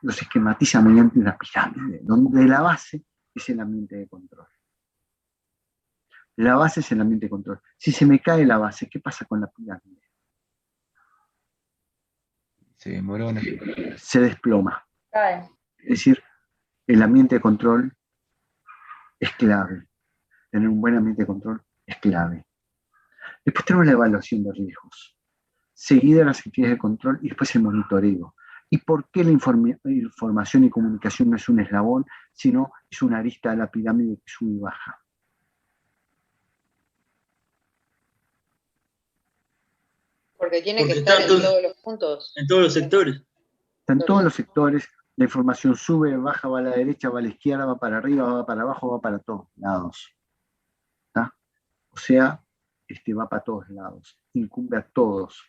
Los esquematiza mediante una pirámide, donde la base es el ambiente de control. La base es el ambiente de control. Si se me cae la base, ¿qué pasa con la pirámide? Se demorona. Se desploma. Cae. Es decir, el ambiente de control es clave. Tener un buen ambiente de control es clave. Después tenemos la evaluación de riesgos, seguida las actividades de control y después el monitoreo. ¿Y por qué la información y comunicación no es un eslabón, sino es una arista de la pirámide que sube y baja? Porque tiene que Porque estar está en todos los puntos. en todos los sectores. Está en todos los sectores, la información sube, baja, va a la derecha, va a la izquierda, va para arriba, va para abajo, va para todos lados. ¿Está? O sea, va para todos lados, incumbe a todos.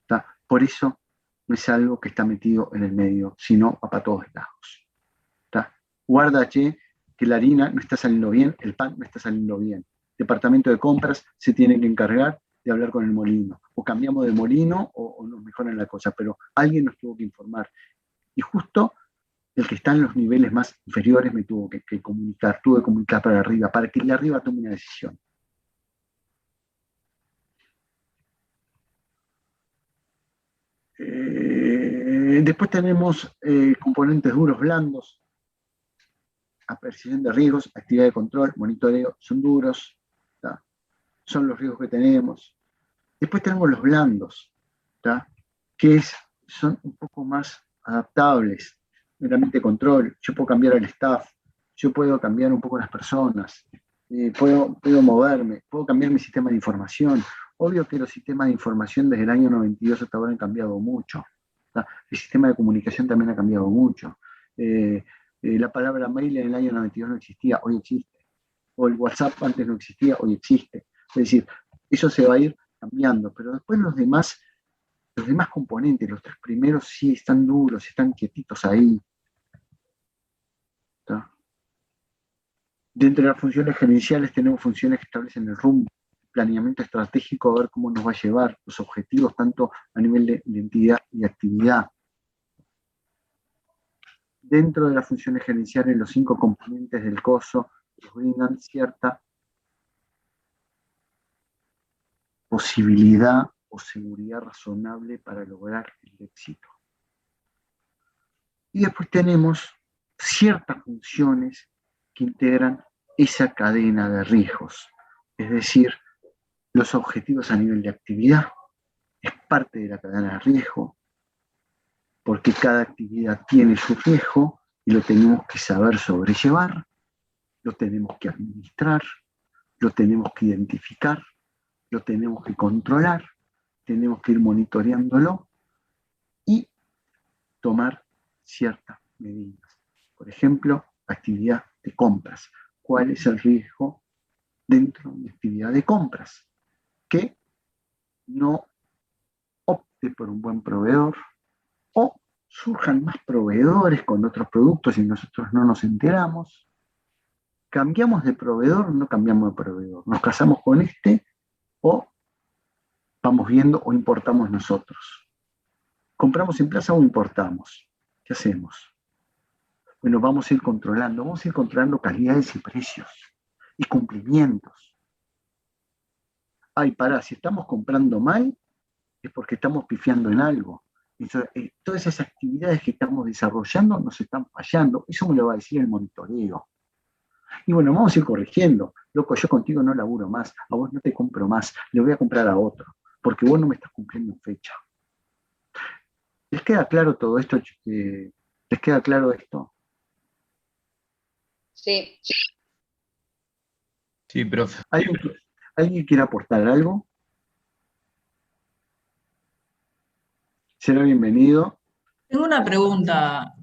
¿Está? Por eso no es algo que está metido en el medio, sino va para todos lados. ¿Está? Guarda, che, que la harina no está saliendo bien, el pan no está saliendo bien. Departamento de compras se tiene que encargar de hablar con el molino. O cambiamos de molino o nos mejoran la cosa, pero alguien nos tuvo que informar. Y justo el que está en los niveles más inferiores me tuvo que comunicar, tuve que comunicar para arriba, para que el de arriba tome una decisión. Después tenemos componentes duros, blandos, percepción de riesgos, actividad de control, monitoreo, son duros, ¿tá? Son los riesgos que tenemos. Después tenemos los blandos, ¿tá? Que son un poco más adaptables, meramente control. Yo puedo cambiar al staff, yo puedo cambiar un poco las personas, puedo moverme, puedo cambiar mi sistema de información. Obvio que los sistemas de información desde el año 92 hasta ahora han cambiado mucho. ¿Tá? El sistema de comunicación también ha cambiado mucho. La palabra mail en el año 92 no existía, hoy existe. O el WhatsApp antes no existía, hoy existe. Es decir, eso se va a ir cambiando, pero después los demás componentes, los tres primeros sí están duros, están quietitos ahí. ¿Tá? Dentro de las funciones gerenciales tenemos funciones que establecen el rumbo, planeamiento estratégico, a ver cómo nos va a llevar, los objetivos tanto a nivel de identidad y actividad. Dentro de las funciones gerenciales, los 5 componentes del COSO nos brindan cierta posibilidad o seguridad razonable para lograr el éxito. Y después tenemos ciertas funciones que integran esa cadena de riesgos, es decir, los objetivos a nivel de actividad es parte de la cadena de riesgo, porque cada actividad tiene su riesgo y lo tenemos que saber sobrellevar, lo tenemos que administrar, lo tenemos que identificar, lo tenemos que controlar, tenemos que ir monitoreándolo y tomar ciertas medidas. Por ejemplo, actividad de compras. ¿Cuál es el riesgo dentro de actividad de compras? Que no opte por un buen proveedor o surjan más proveedores con otros productos y nosotros no nos enteramos. ¿Cambiamos de proveedor o no cambiamos de proveedor? ¿Nos casamos con este o vamos viendo o importamos nosotros? ¿Compramos en plaza o importamos? ¿Qué hacemos? Bueno, vamos a ir controlando calidades y precios y cumplimientos. Ay, pará, si estamos comprando mal es porque estamos pifiando en algo. Todas esas actividades que estamos desarrollando nos están fallando. Eso me lo va a decir el monitoreo. Y bueno, vamos a ir corrigiendo. Loco, yo contigo no laburo más, a vos no te compro más, le voy a comprar a otro, porque vos no me estás cumpliendo en fecha. ¿Les queda claro todo esto? ¿Les queda claro esto? Sí. Sí, profe. ¿Alguien quiere aportar algo? Será bienvenido. Tengo una pregunta.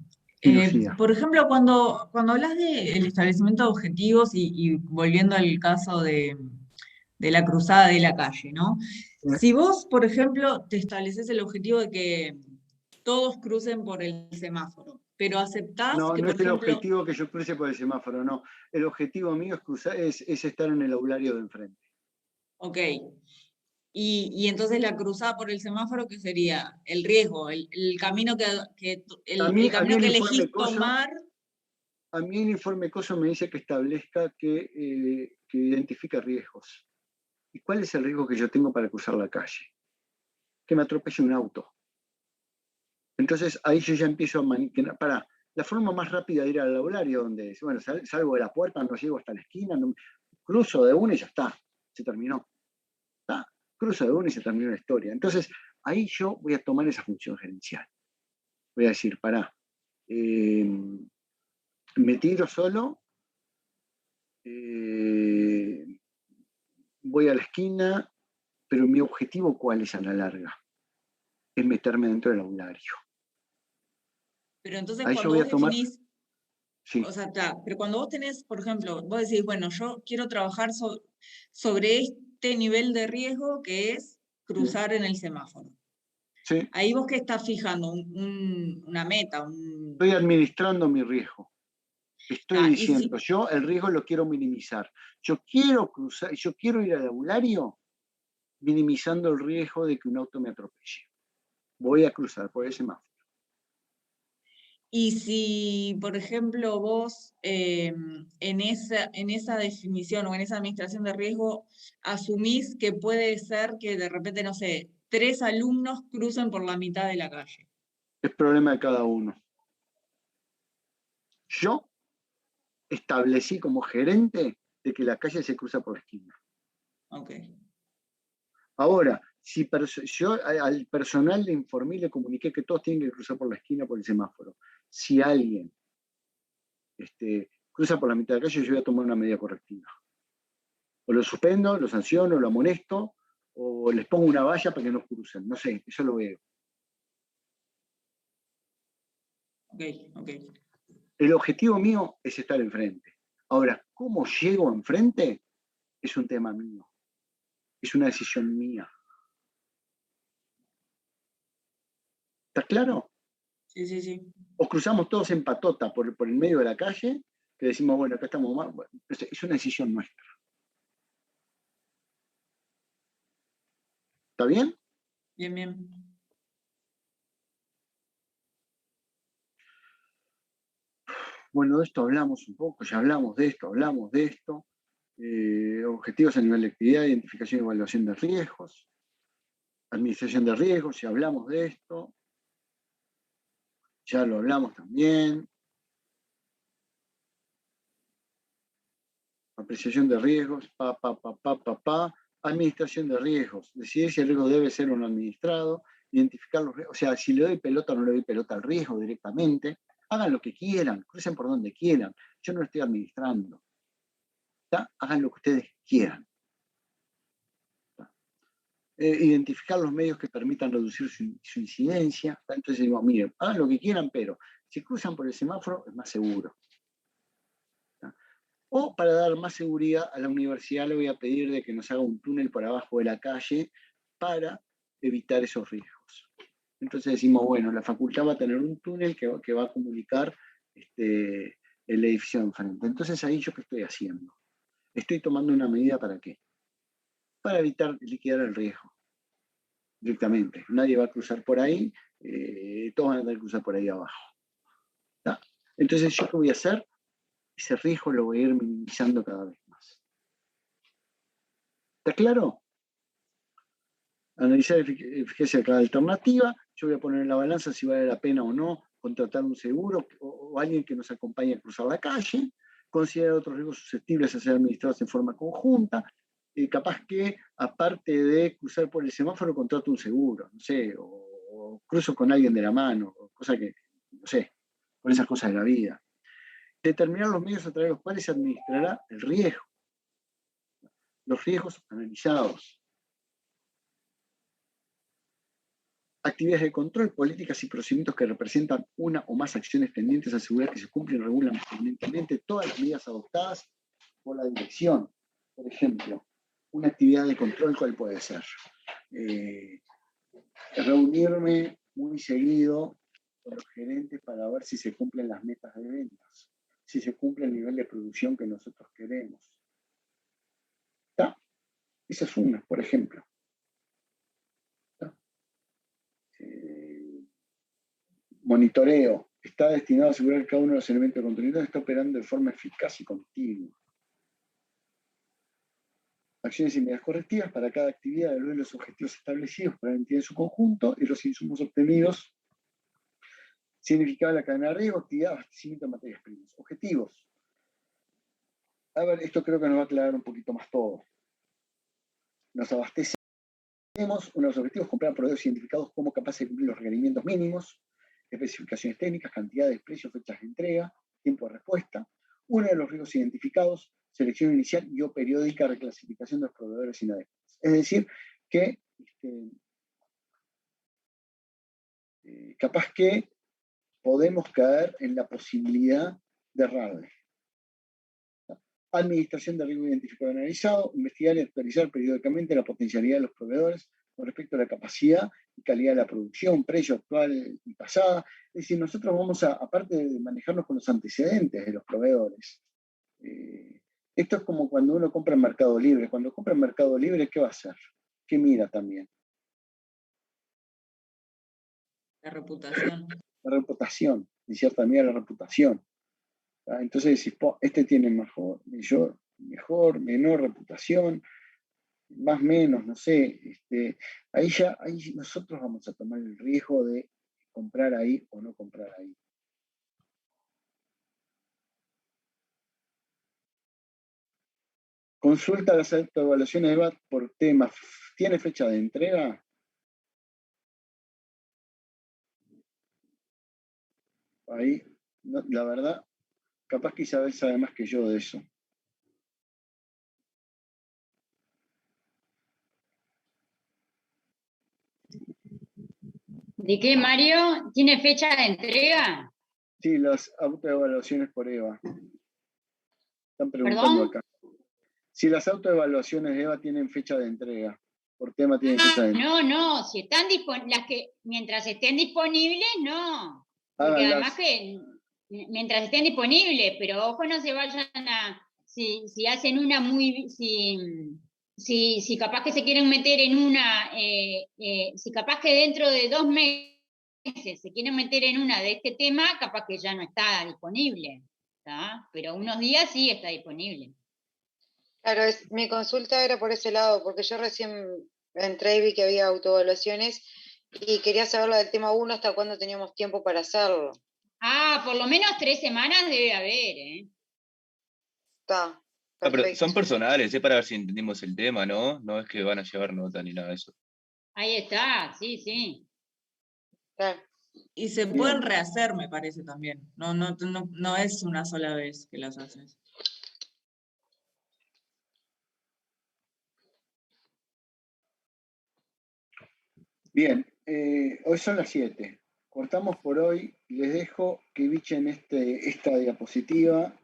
Lucía. Por ejemplo, cuando hablas del establecimiento de objetivos y volviendo al caso de la cruzada de la calle, ¿no? Si vos, por ejemplo, te estableces el objetivo de que todos crucen por el semáforo, pero aceptás No, que, no por es el ejemplo, objetivo que yo cruce por el semáforo, no. El objetivo mío es estar en el aulario de enfrente. ok. Y entonces la cruzada por el semáforo, ¿qué sería? El riesgo, el camino que elegís tomar. A mí el informe COSO me dice que establezca que identifique riesgos. ¿Y cuál es el riesgo que yo tengo para cruzar la calle? Que me atropelle un auto. Entonces ahí yo ya empiezo a manipular. Para la forma más rápida de ir al aulario, donde bueno, salgo de la puerta, no llego hasta la esquina, cruzo de una y ya está, se terminó. Cruzo de una y se terminó la historia. Entonces ahí yo voy a tomar esa función gerencial. voy a decir, pará, me tiro solo, voy a la esquina, pero mi objetivo, ¿cuál es a la larga? Es meterme dentro del aulario. Pero entonces Ahí yo cuando voy vos a tomar... definís, Sí. o sea, pero cuando vos tenés, por ejemplo, vos decís, bueno, yo quiero trabajar sobre este nivel de riesgo que es cruzar en el semáforo. Sí. Ahí vos que estás fijando una meta, Estoy administrando mi riesgo. Estoy y diciendo, yo el riesgo lo quiero minimizar. Yo quiero cruzar, yo quiero ir al aulario minimizando el riesgo de que un auto me atropelle. Voy a cruzar por ese semáforo. Y si, por ejemplo, vos en esa definición o en esa administración de riesgo asumís que puede ser que de repente, no sé, 3 alumnos crucen por la mitad de la calle. Es problema de cada uno. Yo establecí como gerente de que la calle se cruza por la esquina. Ok. Ahora, si yo al personal le informé y le comuniqué que todos tienen que cruzar por la esquina por el semáforo. Si alguien cruza por la mitad de la calle, yo voy a tomar una medida correctiva. O lo suspendo, lo sanciono, lo amonesto, o les pongo una valla para que no crucen. No sé, eso lo veo. Ok. El objetivo mío es estar enfrente. Ahora, ¿cómo llego enfrente? Es un tema mío. Es una decisión mía. ¿Está claro? Sí. O cruzamos todos en patota por el medio de la calle, que decimos, bueno, acá estamos mal. Bueno, es una decisión nuestra. ¿Está bien? Bien. Bueno, de esto hablamos un poco, ya hablamos de esto. Objetivos a nivel de actividad, identificación y evaluación de riesgos. Administración de riesgos, ya hablamos de esto. Ya lo hablamos también. Apreciación de riesgos, Administración de riesgos, decidir si el riesgo debe ser o no administrado, identificar los riesgos, o sea, si le doy pelota o no le doy pelota al riesgo directamente, hagan lo que quieran, crucen por donde quieran, yo no lo estoy administrando. ¿Está? Hagan lo que ustedes quieran. Identificar los medios que permitan reducir su incidencia. Entonces digo, miren, hagan lo que quieran, pero si cruzan por el semáforo es más seguro. O para dar más seguridad a la universidad le voy a pedir de que nos haga un túnel por abajo de la calle para evitar esos riesgos. Entonces decimos, bueno, la facultad va a tener un túnel que va a comunicar el edificio de enfrente. Entonces ahí yo qué estoy haciendo. Estoy tomando una medida ¿para qué? Para evitar liquidar el riesgo directamente. Nadie va a cruzar por ahí, todos van a tener que cruzar por ahí abajo. ¿Está? Entonces yo qué voy a hacer, ese riesgo lo voy a ir minimizando cada vez más. ¿Está claro? Analizar eficacia de cada alternativa. Yo voy a poner en la balanza si vale la pena o no contratar un seguro o alguien que nos acompañe a cruzar la calle. Considerar otros riesgos susceptibles a ser administrados en forma conjunta. Capaz que, aparte de cruzar por el semáforo, contrato un seguro, no sé, o cruzo con alguien de la mano, cosa que, no sé, con esas cosas de la vida. Determinar los medios a través de los cuales se administrará el riesgo. Los riesgos analizados. Actividades de control, políticas y procedimientos que representan una o más acciones tendientes a asegurar que se cumplen y regulan permanentemente todas las medidas adoptadas por la dirección. Por ejemplo, una actividad de control, ¿cuál puede ser? Reunirme muy seguido con los gerentes para ver si se cumplen las metas de ventas, si se cumple el nivel de producción que nosotros queremos. ¿Está? Esa es una, por ejemplo. Monitoreo. Está destinado a asegurar que cada uno de los elementos de contenido está operando de forma eficaz y continua. Acciones y medidas correctivas para cada actividad de los objetivos establecidos por la entidad en su conjunto y los insumos obtenidos. Significado de la cadena de riesgo, actividad, abastecimiento de materias primas. Objetivos. A ver, esto creo que nos va a aclarar un poquito más todo. Nos abastecemos, unos objetivos, comprar proveedores identificados como capaces de cumplir los requerimientos mínimos, especificaciones técnicas, cantidades, precios, fechas de entrega, tiempo de respuesta. Uno de los riesgos identificados, selección inicial y o periódica reclasificación de los proveedores inadecuados. Es decir, que capaz que podemos caer en la posibilidad de errarle. Administración de riesgo identificado y analizado, investigar y actualizar periódicamente la potencialidad de los proveedores con respecto a la capacidad y calidad de la producción, precio actual y pasada. Es decir, nosotros vamos a, aparte de manejarnos con los antecedentes de los proveedores, esto es como cuando uno compra en Mercado Libre. Cuando compra en Mercado Libre, ¿qué va a hacer? ¿Qué mira también? La reputación. La reputación, en cierta medida la reputación. Entonces decís, este tiene mejor, menor reputación, más menos, no sé. Ahí nosotros vamos a tomar el riesgo de comprar ahí o no comprar ahí. Consulta las autoevaluaciones de VAT por temas. ¿Tiene fecha de entrega? Ahí, no, la verdad, capaz que Isabel sabe más que yo de eso. ¿De qué, Mario? ¿Tiene fecha de entrega? Sí, las autoevaluaciones por EVA. Están preguntando acá. Si las autoevaluaciones de EVA tienen fecha de entrega. Por tema tienen fecha de entrega. No, si están las que mientras estén disponibles, no. Porque además que mientras estén disponibles, pero ojo, no se vayan a, si hacen una si capaz que se quieren meter en una, si capaz que dentro de 2 meses se quieren meter en una de este tema, capaz que ya no está disponible, ¿tá? Pero unos días sí está disponible. Claro, mi consulta era por ese lado, porque yo recién entré y vi que había autoevaluaciones y quería saber la del tema 1 hasta cuándo teníamos tiempo para hacerlo. Por lo menos 3 semanas debe haber, ¿eh? Está. Pero son personales, para ver si entendimos el tema, ¿no? No es que van a llevar nota ni nada de eso. Ahí está, sí. Claro. Y se pueden rehacer, me parece también. No es una sola vez que las haces. Bien, hoy son las 7. Cortamos por hoy. Les dejo que bichen esta diapositiva.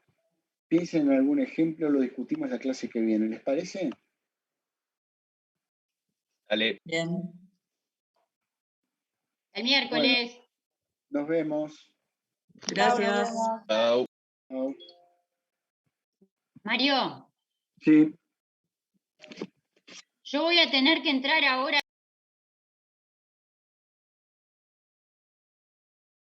Piensen en algún ejemplo, lo discutimos la clase que viene. ¿Les parece? Dale. Bien. El miércoles. Bueno, nos vemos. Gracias. Chao. Mario. Sí. Yo voy a tener que entrar ahora.